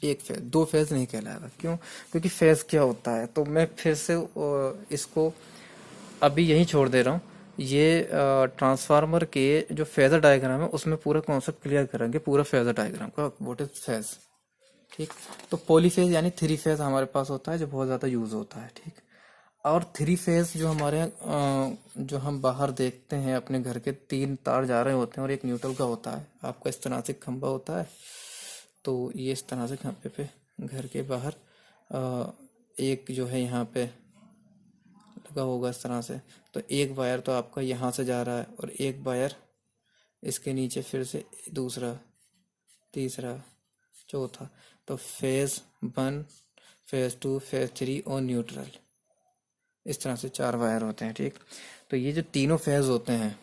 एक फेज, दो फेज नहीं कहलाएगा। क्यों? क्योंकि फेज क्या होता है, तो मैं फिर से इसको अभी यहीं छोड़ दे रहा हूँ। ये ट्रांसफार्मर के जो फेजर डायग्राम है उसमें पूरा कॉन्सेप्ट क्लियर करेंगे, पूरा फेजर डायग्राम का व्हाट इज फेज। ठीक। तो पॉलीफेज यानी थ्री फेज हमारे पास होता है जो बहुत ज़्यादा यूज होता है। ठीक। और थ्री फेज जो हमारे जो हम बाहर देखते हैं अपने घर के, तीन तार जा रहे होते हैं और एक न्यूट्रल का होता है, आपका इस तरह से खंभा होता है। तो ये इस तरह से खंभे पे घर के बाहर एक जो है यहाँ पे लगा होगा इस तरह से। तो एक वायर तो आपका यहाँ से जा रहा है और एक वायर इसके नीचे, फिर से दूसरा, तीसरा, चौथा। तो phase one, phase two, phase three और न्यूट्रल, इस तरह से चार वायर होते हैं। ठीक। तो ये जो तीनों फेज होते हैं,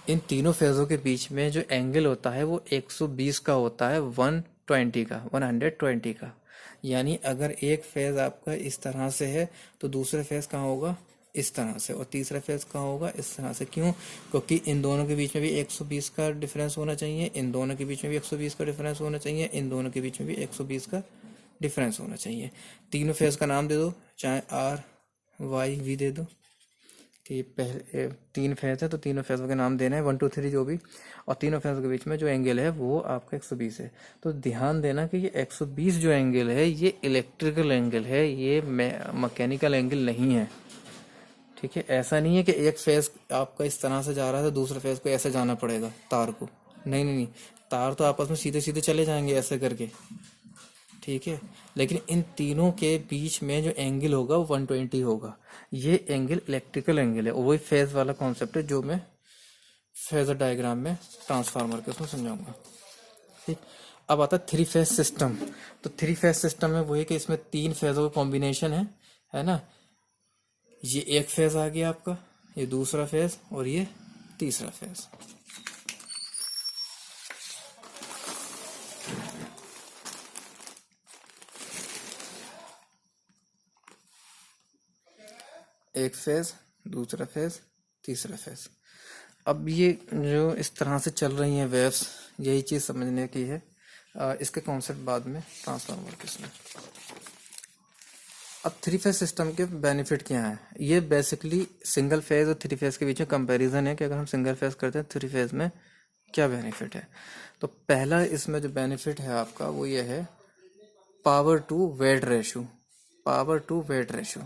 इन तीनों फेजों के बीच में जो एंगल होता है वो 120 का होता है, 120 का, 120 का। यानी अगर एक फेज आपका इस तरह से है तो दूसरा फेज कहाँ होगा? इस तरह से। और तीसरा फेज कहाँ होगा? इस तरह से। क्यों? क्योंकि इन दोनों के बीच में भी 120 का डिफरेंस होना चाहिए, इन दोनों के बीच में भी 120 का डिफरेंस होना चाहिए, इन दोनों के बीच में भी 120 का डिफरेंस होना चाहिए। तीनों फेज का नाम दे दो, चाहे आर वाई वी दे दो कि पहले तीन फेज है तो तीनों फेजों के नाम देना है, 1 2 3 जो भी। और तीनों फेजों के बीच में जो एंगल है वो आपका 120 है। तो ध्यान देना कि ये 120 जो एंगल है ये इलेक्ट्रिकल एंगल है, ये मैकेनिकल एंगल नहीं है। ठीक है। ऐसा नहीं है कि एक फेज आपका इस तरह से जा रहा है तो दूसरे फेज को ऐसे जाना पड़ेगा तार को। नहीं नहीं नहीं, तार तो आपस में सीधे सीधे चले जाएंगे ऐसे करके। ठीक है। लेकिन इन तीनों के बीच में जो एंगल होगा वो 120 होगा। ये एंगल इलेक्ट्रिकल एंगल है, वही फेज वाला कॉन्सेप्ट है जो मैं फेजर डायग्राम में ट्रांसफार्मर के उसमें समझाऊंगा। ठीक। अब आता है थ्री फेज सिस्टम। तो थ्री फेज सिस्टम में वही कि इसमें तीन फेजों का कॉम्बिनेशन है ना। ये एक फेज आ गया आपका, ये दूसरा फेज और ये तीसरा फेज। एक फेज, दूसरा फेज, तीसरा फेज। अब ये जो इस तरह से चल रही हैं वेव्स, यही चीज़ समझने की है। इसके कॉन्सेप्ट बाद में ट्रांसफार्मर के इसमें। अब थ्री फेज सिस्टम के बेनिफिट क्या है? ये बेसिकली सिंगल फेज और थ्री फेज के बीच में कंपैरिजन है कि अगर हम सिंगल फेज करते हैं थ्री फेज में क्या बेनिफिट है। तो पहला इसमें जो बेनिफिट है आपका वो ये है, power to weight ratio. Power to weight ratio,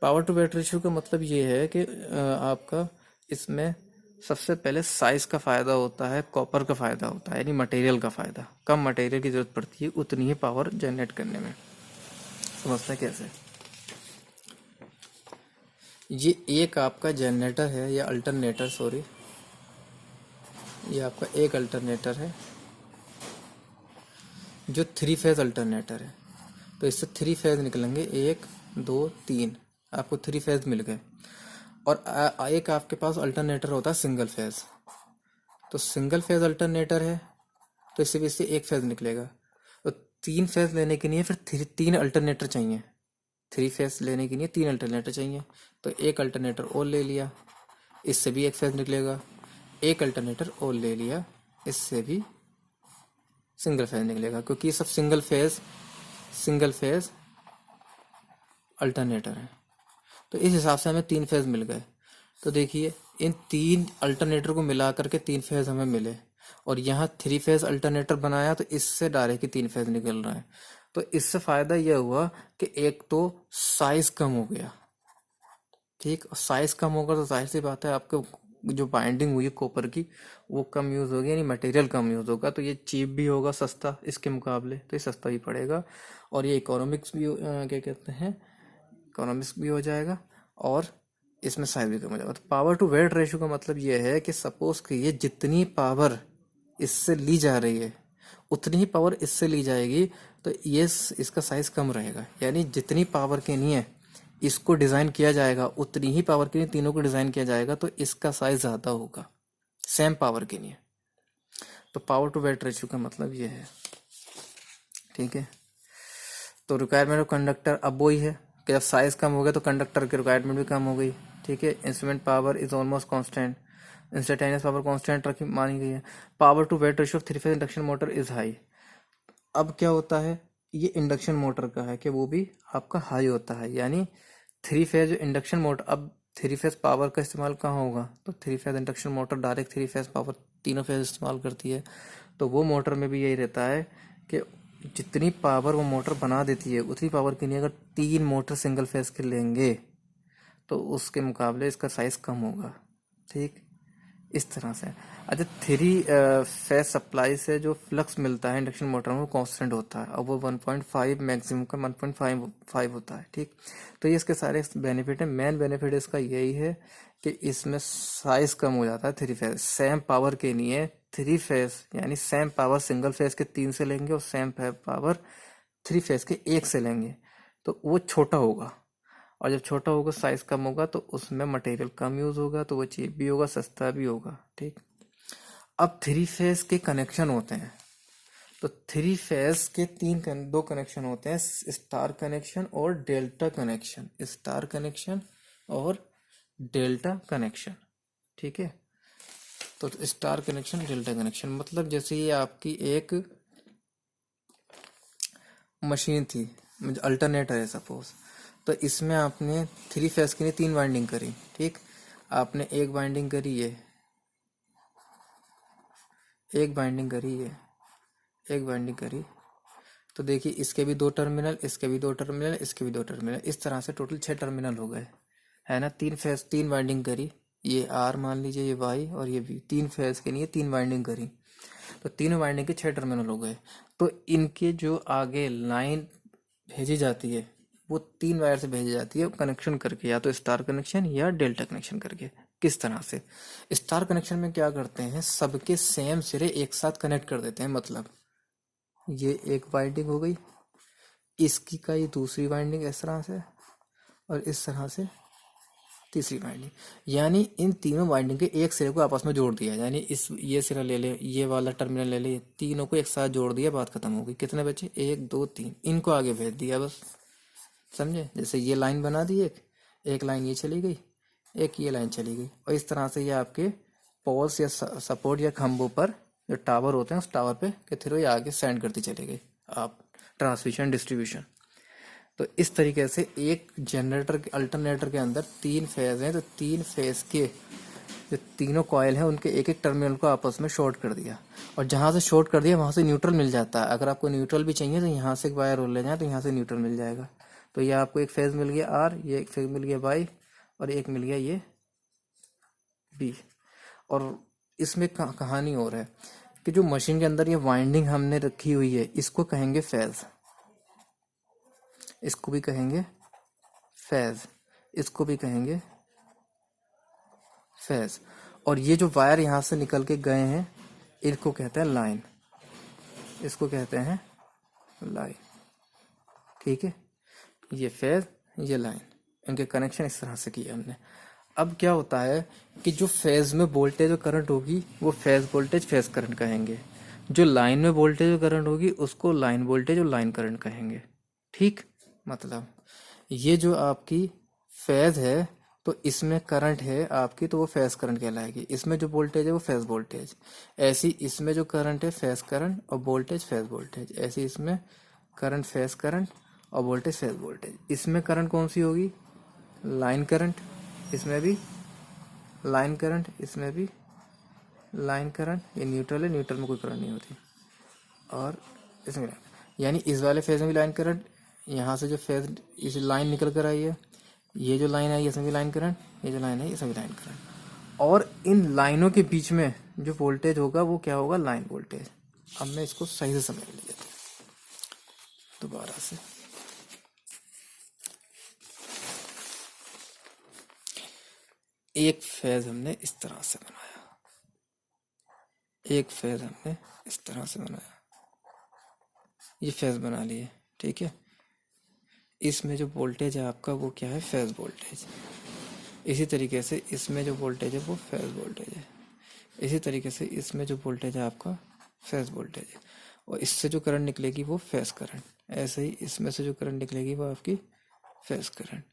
power to weight ratio का मतलब ये है कि आपका इसमें सबसे पहले साइज का फ़ायदा होता है, कॉपर का फ़ायदा होता है, यानी मटेरियल का फ़ायदा। कम मटेरियल की ज़रूरत पड़ती है उतनी ही पावर जनरेट करने में। समझते हैं कैसे? ये एक आपका जनरेटर है या अल्टरनेटर, सॉरी, ये आपका एक अल्टरनेटर है जो थ्री फेज अल्टरनेटर है। तो इससे थ्री फेज निकलेंगे, एक दो तीन, आपको थ्री फेज मिल गए। और एक आपके पास अल्टरनेटर होता है सिंगल फेज। तो सिंगल फेज अल्टरनेटर है तो इससे भी इससे एक फेज निकलेगा। तो तीन फेज लेने के लिए फिर तीन अल्टरनेटर चाहिए। थ्री फेज लेने के लिए तीन अल्टरनेटर चाहिए। तो एक अल्टरनेटर और ले लिया, इससे भी एक फेज निकलेगा। एक अल्टरनेटर और ले लिया, इससे भी सिंगल फेज निकलेगा, क्योंकि ये सब सिंगल फेज अल्टरनेटर है। तो इस हिसाब से हमें तीन फेज मिल गए। तो देखिए इन तीन अल्टरनेटर को मिला करके तीन फेज हमें मिले, और यहाँ थ्री फेज अल्टरनेटर बनाया तो इससे डायरेक्ट ही तीन फेज निकल रहा है। तो इससे फायदा यह हुआ कि एक तो साइज कम हो गया। ठीक। साइज कम होगा तो जाहिर सी बात है आपको जो बाइंडिंग हुई है कॉपर की वो कम यूज होगी, यानी मटेरियल कम यूज होगा। तो ये चीप भी होगा, सस्ता इसके मुकाबले, तो ये सस्ता ही पड़ेगा। और ये इकोनॉमिक्स भी क्या कहते हैं, इकोनॉमिक्स भी हो जाएगा और इसमें साइज भी कम हो जाएगा। तो पावर टू वेट रेशियो का मतलब ये है कि सपोज कि ये जितनी पावर इससे ली जा रही है उतनी ही पावर इससे ली जाएगी, तो ये इसका साइज कम रहेगा। यानी जितनी पावर के लिए इसको डिज़ाइन किया जाएगा उतनी ही पावर के लिए तीनों को डिज़ाइन किया जाएगा, तो इसका साइज ज़्यादा होगा सेम पावर के लिए। तो पावर टू वेट रेशियो का मतलब ये है। ठीक है। तो रिक्वायरमेंट ऑफ कंडक्टर अब वही है कि जब साइज कम हो गया तो कंडक्टर की रिक्वायरमेंट भी कम हो गई। ठीक है। Instrument power is almost constant, instantaneous power constant रखी मानी गई है। Power to weight ratio of three phase induction motor is high. अब क्या होता है, ये इंडक्शन मोटर का है कि वो भी आपका हाई होता है, यानी थ्री फेज इंडक्शन मोटर। अब थ्री फेज पावर का इस्तेमाल कहाँ होगा, तो three phase induction motor direct three phase power तीनों फेज इस्तेमाल करती है। तो वो मोटर में भी यही रहता है कि जितनी पावर वो मोटर बना देती है उतनी पावर के लिए अगर तीन मोटर सिंगल फेज के लेंगे तो उसके मुकाबले इसका साइज कम होगा। ठीक, इस तरह से। अच्छा, थ्री फेज सप्लाई से जो फ्लक्स मिलता है इंडक्शन मोटर में वो कांस्टेंट होता है, और वो 1.5 मैक्सिमम का 1.5 होता है। ठीक, तो ये इसके सारे बेनिफिट है। मेन बेनिफिट इसका यही है कि इसमें साइज कम हो जाता है। थ्री फेज सेम पावर के लिए थ्री फेज यानी सेम पावर सिंगल फेज के तीन से लेंगे और सेम पावर थ्री फेज के एक से लेंगे तो वो छोटा होगा, और जब छोटा होगा साइज कम होगा तो उसमें मटेरियल कम यूज होगा, तो वो चीप भी होगा, सस्ता भी होगा। ठीक, अब थ्री फेज के कनेक्शन होते हैं, तो थ्री फेज के दो कनेक्शन होते हैं, स्टार कनेक्शन और डेल्टा कनेक्शन। स्टार कनेक्शन और डेल्टा कनेक्शन। ठीक है, तो स्टार कनेक्शन डेल्टा कनेक्शन मतलब जैसे ये आपकी एक मशीन थी, अल्टरनेटर है सपोज, तो इसमें आपने थ्री फेज के लिए तीन वाइंडिंग करी। ठीक, आपने एक वाइंडिंग करी है, एक वाइंडिंग करी है, एक वाइंडिंग करी, तो देखिए इसके भी दो टर्मिनल, इसके भी दो टर्मिनल, इसके भी दो टर्मिनल, इस तरह से टोटल 6 टर्मिनल हो गए, है ना। तीन फेज तीन वाइंडिंग करी, ये आर मान लीजिए, ये वाई और ये बी, तीन फेज के लिए तीन वाइंडिंग करी, तो तीनों वाइंडिंग के 6 टर्मिनल हो गए। तो इनके जो आगे लाइन भेजी जाती है वो तीन वायर से भेजी जाती है कनेक्शन करके, या तो स्टार कनेक्शन या डेल्टा कनेक्शन करके। किस तरह से, स्टार कनेक्शन में क्या करते हैं, सबके सेम सिरे एक साथ कनेक्ट कर देते हैं। मतलब ये एक वाइंडिंग हो गई, इसकी का ये दूसरी वाइंडिंग इस तरह से, और इस तरह से तीसरी वाइंडिंग, यानी इन तीनों वाइंडिंग के एक सिरे को आपस में जोड़ दिया। यानी इस ये सिरा ले ले, ये वाला टर्मिनल ले ले, तीनों को एक साथ जोड़ दिया, बात खत्म हो गई। कितने बचे, एक दो तीन, इनको आगे भेज दिया बस, समझे। जैसे ये लाइन बना दी, एक लाइन ये चली गई, एक ये लाइन चली गई, और इस तरह से ये आपके पोल्स या सपोर्ट या खंभों पर जो टावर होते हैं उस टावर पे के थ्रू ये आगे सेंड करती चली गई आप ट्रांसमिशन डिस्ट्रीब्यूशन। तो इस तरीके से एक जनरेटर के अल्टरनेटर के अंदर तीन फेज हैं, तो तीन फेज के जो तीनों कॉयल हैं उनके एक एक टर्मिनल को आपस में शॉर्ट कर दिया, और जहां से शॉर्ट कर दिया वहां से न्यूट्रल मिल जाता है। अगर आपको न्यूट्रल भी चाहिए तो यहाँ से एक वायर रोल ले जाए तो यहाँ से न्यूट्रल मिल जाएगा। तो ये आपको एक फेज मिल गया आर, ये एक फेज मिल गया वाई, और एक मिल गया ये बी। और इसमें कहानी और है कि जो मशीन के अंदर ये वाइंडिंग हमने रखी हुई है इसको कहेंगे फेज, इसको भी कहेंगे फेज, इसको भी कहेंगे फेज। और ये जो वायर यहाँ से निकल के गए हैं इनको कहते हैं लाइन, इसको कहते हैं लाइन। ठीक है, ये फेज ये लाइन, इनके कनेक्शन इस तरह से किए हमने। अब क्या होता है कि जो फेज में वोल्टेज और करंट होगी वो फेज वोल्टेज फेज करंट कहेंगे, जो लाइन में वोल्टेज और करंट होगी उसको लाइन वोल्टेज और लाइन करंट कहेंगे। ठीक, मतलब ये जो आपकी फेज है तो इसमें करंट है आपकी, तो वो फेज करंट कहलाएगी। इसमें जो वोल्टेज है वो फेज वोल्टेज। ऐसी इसमें जो करंट है फेज करंट और वोल्टेज फेज वोल्टेज। ऐसी इसमें करंट फेज करंट और वोल्टेज फेज वोल्टेज। इसमें करंट कौन सी होगी, लाइन करंट, इसमें भी लाइन करंट, इसमें भी लाइन करंट। ये न्यूट्रल है, न्यूट्रल में कोई करंट नहीं होती। और इसमें यानी इस वाले फेज में भी लाइन करंट, यहाँ से जो फेज इस लाइन निकल कर आई है, ये जो लाइन आई इसमें भी लाइन करंट, ये जो लाइन है इसमें भी लाइन करंट। और इन लाइनों के बीच में जो वोल्टेज होगा वो क्या होगा, लाइन वोल्टेज। अब मैं इसको सही से समझ लीजिए दोबारा से। एक फेज हमने इस तरह से बनाया, एक फेज हमने इस तरह से बनाया, ये फेज बना लिए। ठीक है, इसमें जो वोल्टेज है आपका वो क्या है, फेज वोल्टेज। इसी तरीके से इसमें जो वोल्टेज है वो फेज वोल्टेज है। इसी तरीके से इसमें जो वोल्टेज है आपका फेज वोल्टेज है, और इससे जो करंट निकलेगी वो फेज करंट। ऐसे ही इसमें से जो करंट निकलेगी वो आपकी फेज करंट,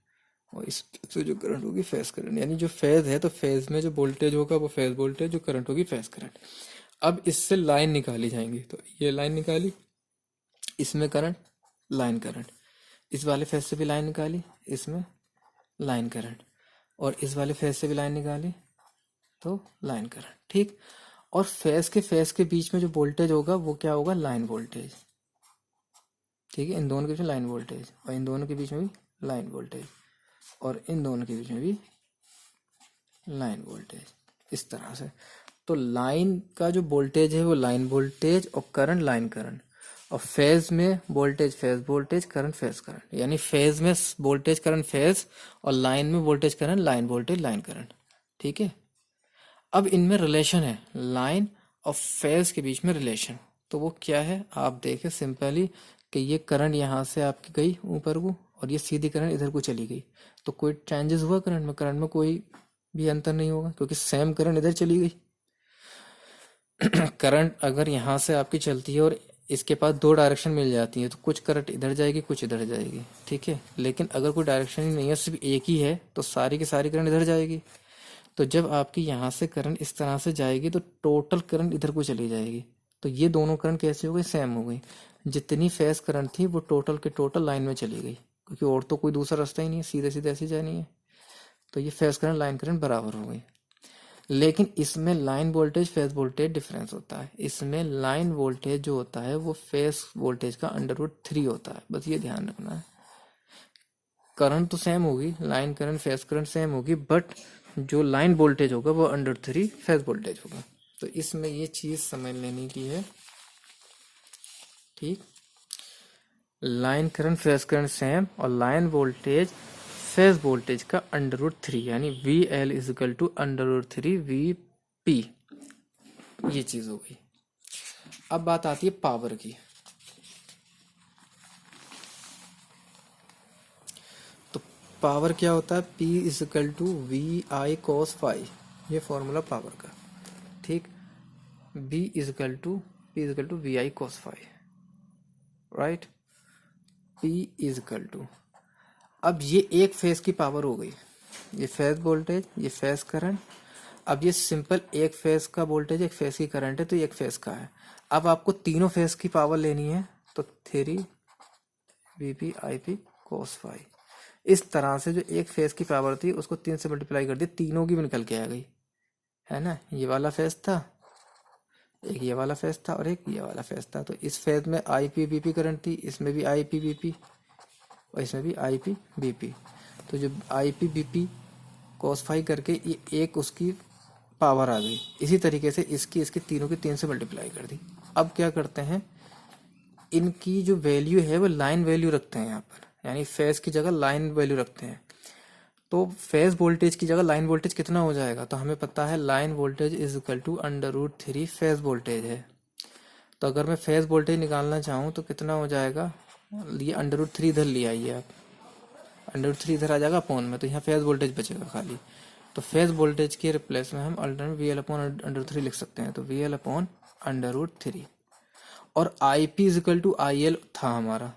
और इससे जो करंट होगी फेज करंट। यानी जो फेज है तो फेज में जो वोल्टेज होगा वो फेज वोल्टेज, जो करंट होगी फेज करंट। अब इससे लाइन निकाली जाएंगी, तो ये लाइन निकाली, इसमें करंट, लाइन करंट, इस वाले फेज से भी लाइन निकाली, इसमें लाइन करंट, और इस वाले फेज से भी लाइन निकाली तो लाइन करंट, ठीक। और फेज के बीच में जो वोल्टेज होगा वो क्या होगा, लाइन वोल्टेज, ठीक है। इन दोनों के बीच में लाइन वोल्टेज, और इन दोनों के बीच में भी लाइन वोल्टेज, और इन दोनों के बीच में भी लाइन वोल्टेज, इस तरह से। तो लाइन का जो वोल्टेज है वो लाइन वोल्टेज, और करंट लाइन करंट, और फेज में voltage phase voltage, current phase current, यानी फेज में वोल्टेज करंट फेज, और लाइन में voltage current line voltage line current, ठीक है। अब इनमें रिलेशन है, लाइन और फेज के बीच में रिलेशन, तो वो क्या है आप देखें सिंपली, कि ये करंट यहाँ से आपकी गई ऊपर को, और ये सीधी करंट इधर को चली गई, तो कोई चेंजेस हुआ करंट में कोई भी अंतर नहीं होगा, क्योंकि सेम करंट इधर चली गई। करंट अगर यहाँ से आपकी चलती है और इसके पास दो डायरेक्शन मिल जाती है, तो कुछ करंट इधर जाएगी, कुछ इधर जाएगी, ठीक है। लेकिन अगर कोई डायरेक्शन ही नहीं है, सिर्फ एक ही है, तो सारी की सारी करंट इधर जाएगी। तो जब आपकी यहाँ से करंट इस तरह से जाएगी तो टोटल करंट इधर को चली जाएगी, तो ये दोनों करंट कैसे हो गई, सेम हो गई। जितनी फेज करंट थी वो टोटल के टोटल लाइन में चली गई, क्योंकि और तो कोई दूसरा रास्ता ही नहीं है, सीधे सीधे ऐसी जानी है। तो ये फेज करंट लाइन करंट बराबर हो गई। लेकिन इसमें line voltage phase voltage difference होता है। इसमें लाइन वोल्टेज जो होता है वो फेज वोल्टेज का √3 होता है, बस ये ध्यान रखना है। करंट तो सेम होगी, line current phase current same होगी, बट जो लाइन वोल्टेज होगा वो √3 फेज वोल्टेज होगा। तो इसमें ये चीज समझ लेने की है, ठीक। Line current phase current same, और लाइन वोल्टेज फेज वोल्टेज का √3, यानी VL is equal to √3 VP, ये चीज हो गई। अब बात आती है पावर की। तो पावर क्या होता है, P is equal to VI cos phi, ये फॉर्मूला पावर का, ठीक। P is equal to VI cos phi, right. P is equal to, अब ये एक फेज की पावर हो गई, ये फेज वोल्टेज, ये फेज करंट। अब ये सिंपल एक फेज का वोल्टेज, एक फेज की करंट है, तो ये एक फेज का है। अब आपको तीनों फेज की पावर लेनी है, तो 3 VP IP cos phi, इस तरह से जो एक फेज की पावर थी उसको 3 से मल्टीप्लाई कर दिया, तीनों की भी निकल के आ गई, है ना। ये वाला फेज था, एक ये वाला फेज था, और एक ये वाला फेज था। तो इस फेज में IP BP करंट थी, इसमें भी IP BP, और इसमें भी IP BP। तो जो IP BP cos phi करके ये एक उसकी पावर आ गई। इसी तरीके से इसकी तीनों की 3 से मल्टीप्लाई कर दी। अब क्या करते हैं, इनकी जो वैल्यू है वो लाइन वैल्यू रखते हैं यहाँ पर, यानी फेज की जगह लाइन वैल्यू रखते हैं। तो फेज वोल्टेज की जगह लाइन वोल्टेज कितना हो जाएगा, तो हमें पता है line voltage is equal to √3 phase voltage है। तो अगर मैं फेज वोल्टेज निकालना चाहूँ तो कितना हो जाएगा, ये √3 इधर ले आइए आप, √3 इधर आ जाएगा अपॉन में, तो यहाँ फेज वोल्टेज बचेगा खाली। तो फेज वोल्टेज के रिप्लेस में हम अल्टरनेट VL अपॉन √3 लिख सकते हैं, तो VL अपॉन √3। और IP is equal to IL था हमारा,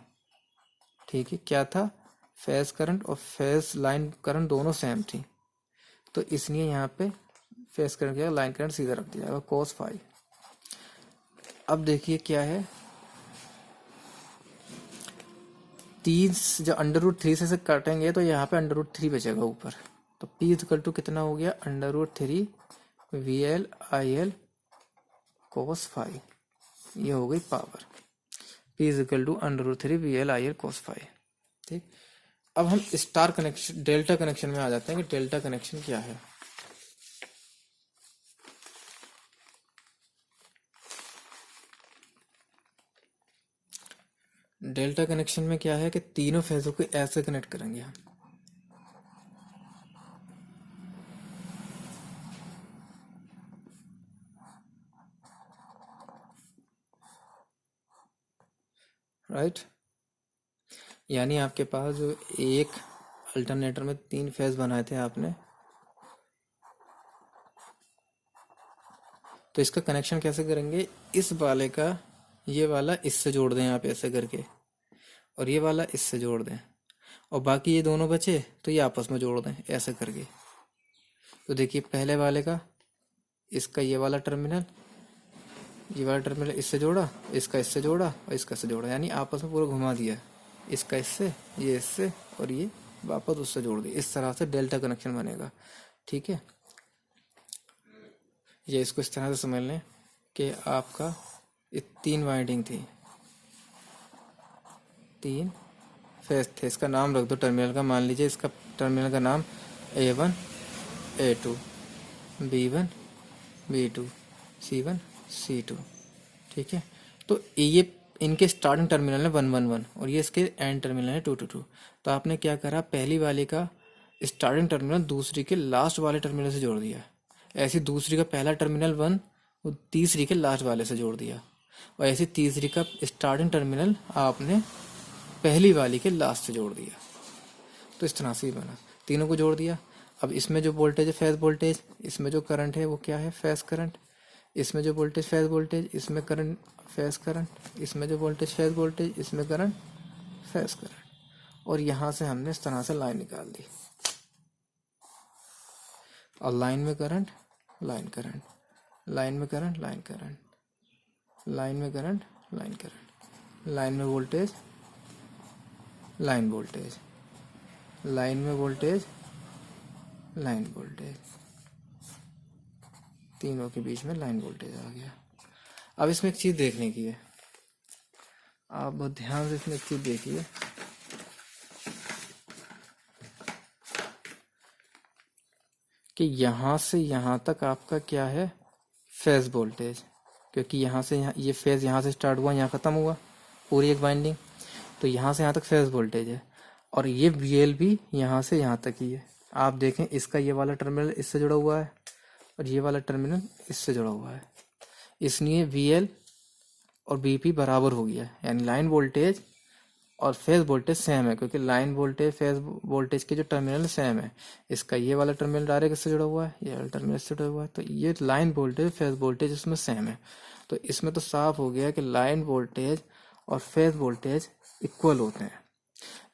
ठीक है। क्या था, फेज करंट और फेज लाइन करंट दोनों सेम थी, तो इसलिए यहाँ पे फेज करंट क्या, लाइन करंट सीधा रख दिया जाएगा cos phi। अब देखिए क्या है, 30 जो √3 से काटेंगे तो यहाँ पे √3 बचेगा ऊपर। तो P इज इक्वल टू कितना हो गया, √3 VL IL cos phi, ये हो गई पावर। P is equal to √3 VL IL cos phi, ठीक। अब हम स्टार कनेक्शन डेल्टा कनेक्शन में आ जाते हैं कि डेल्टा कनेक्शन क्या है। डेल्टा कनेक्शन में क्या है कि तीनों फेजों को ऐसे कनेक्ट करेंगे हम, राइट। यानी आपके पास जो एक अल्टरनेटर में 3 फेज बनाए थे आपने, तो इसका कनेक्शन कैसे करेंगे, इस वाले का ये वाला इससे जोड़ दें आप ऐसे करके, और ये वाला इससे जोड़ दें, और बाकी ये दोनों बचे तो ये आपस में जोड़ दें ऐसे करके। तो देखिए पहले वाले का, इसका ये वाला टर्मिनल ये वाला टर्मिनल इससे जोड़ा, इसका इससे जोड़ा और इसका इससे जोड़ा, यानी आपस में पूरा घुमा दिया, इसका इससे, ये इससे और ये वापस उससे जोड़ दिया। इस तरह से डेल्टा कनेक्शन बनेगा। ठीक है, ये इसको इस तरह से समझ लें कि आपका ये 3 वाइंडिंग थी, 3 फेस थे। इसका नाम रख दो टर्मिनल का, मान लीजिए इसका टर्मिनल का नाम A1 A2 B1 B2 C1 C2। ठीक है, तो ये इनके स्टार्टिंग टर्मिनल है 1 1 1 और ये इसके एंड टर्मिनल है 2 2 2। तो आपने क्या करा, पहली वाले का स्टार्टिंग टर्मिनल दूसरी के लास्ट वाले टर्मिनल से जोड़ दिया, ऐसे दूसरी का पहला टर्मिनल 1 वो तीसरी के लास्ट वाले से जोड़ दिया, और ऐसे तीसरी का स्टार्टिंग टर्मिनल आपने पहली वाली के लास्ट से जोड़ दिया। तो इस तरह से ही बना, तीनों को जोड़ दिया। अब इसमें जो वोल्टेज है फेज वोल्टेज, इसमें जो करंट है वो क्या है, फेज करंट। इसमें जो वोल्टेज फेज वोल्टेज, इसमें करंट फेज करंट। इसमें जो वोल्टेज फेज वोल्टेज, इसमें करंट फेज करंट। और यहाँ से हमने इस तरह से लाइन निकाल दी, और लाइन में करंट, लाइन करंट, लाइन में करंट, लाइन करंट, लाइन में करंट, लाइन करंट, लाइन में वोल्टेज, लाइन वोल्टेज, लाइन में वोल्टेज, लाइन वोल्टेज, तीनों के बीच में लाइन वोल्टेज आ गया। अब इसमें एक चीज़ देखने की है, आप बहुत ध्यान से इसमें एक चीज़ देखिए कि यहाँ से यहाँ तक आपका क्या है, फेज वोल्टेज, क्योंकि यहाँ से यहाँ ये फेज यहाँ से स्टार्ट हुआ, यहाँ ख़त्म हुआ पूरी एक वाइंडिंग, तो यहाँ से यहाँ तक फेज वोल्टेज है। और ये वीएल भी यहाँ से यहाँ तक ही है। आप देखें इसका ये वाला टर्मिनल इससे जुड़ा हुआ है और ये वाला टर्मिनल इससे जुड़ा हुआ है, इसलिए वीएल और बीपी बराबर हो गया, यानी लाइन वोल्टेज और फेज वोल्टेज सेम है, क्योंकि लाइन वोल्टेज फेज वोल्टेज के जो टर्मिनल सेम है। इसका ये वाला टर्मिनल डायरेक्ट इससे जुड़ा हुआ है, ये वाला टर्मिनल इससे जुड़ा हुआ है, तो ये लाइन वोल्टेज फेज वोल्टेज इसमें सेम है। तो इसमें तो साफ हो गया कि लाइन वोल्टेज और फेज वोल्टेज इक्वल होते हैं,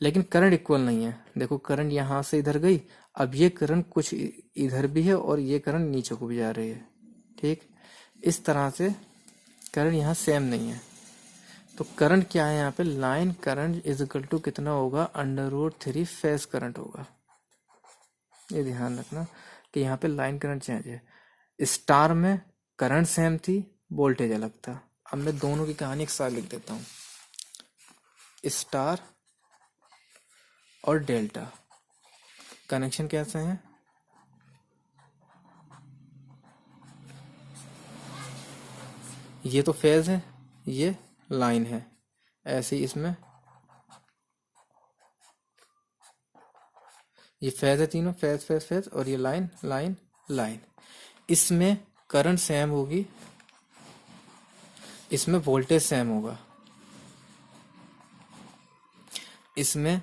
लेकिन करंट इक्वल नहीं है। देखो करंट यहाँ से इधर गई, अब ये करंट कुछ इधर भी है और ये करंट नीचे को भी जा रही है। ठीक, इस तरह से करंट यहाँ सेम नहीं है। तो करंट क्या है यहाँ पे, line current is equal to कितना होगा, √3 फेज करंट होगा। ये ध्यान रखना कि यहाँ पे लाइन करंट चेंज है। स्टार में करंट सेम थी, वोल्टेज अलग था। अब मैं दोनों की कहानी एक साथ लिख देता हूँ, स्टार और डेल्टा कनेक्शन कैसे हैं, ये तो फेज है, ये लाइन है, ऐसे ही इसमें ये फेज है, तीनों फेज फेज फेज, और ये लाइन लाइन लाइन। इसमें करंट सेम होगी, इसमें वोल्टेज सेम होगा, इसमें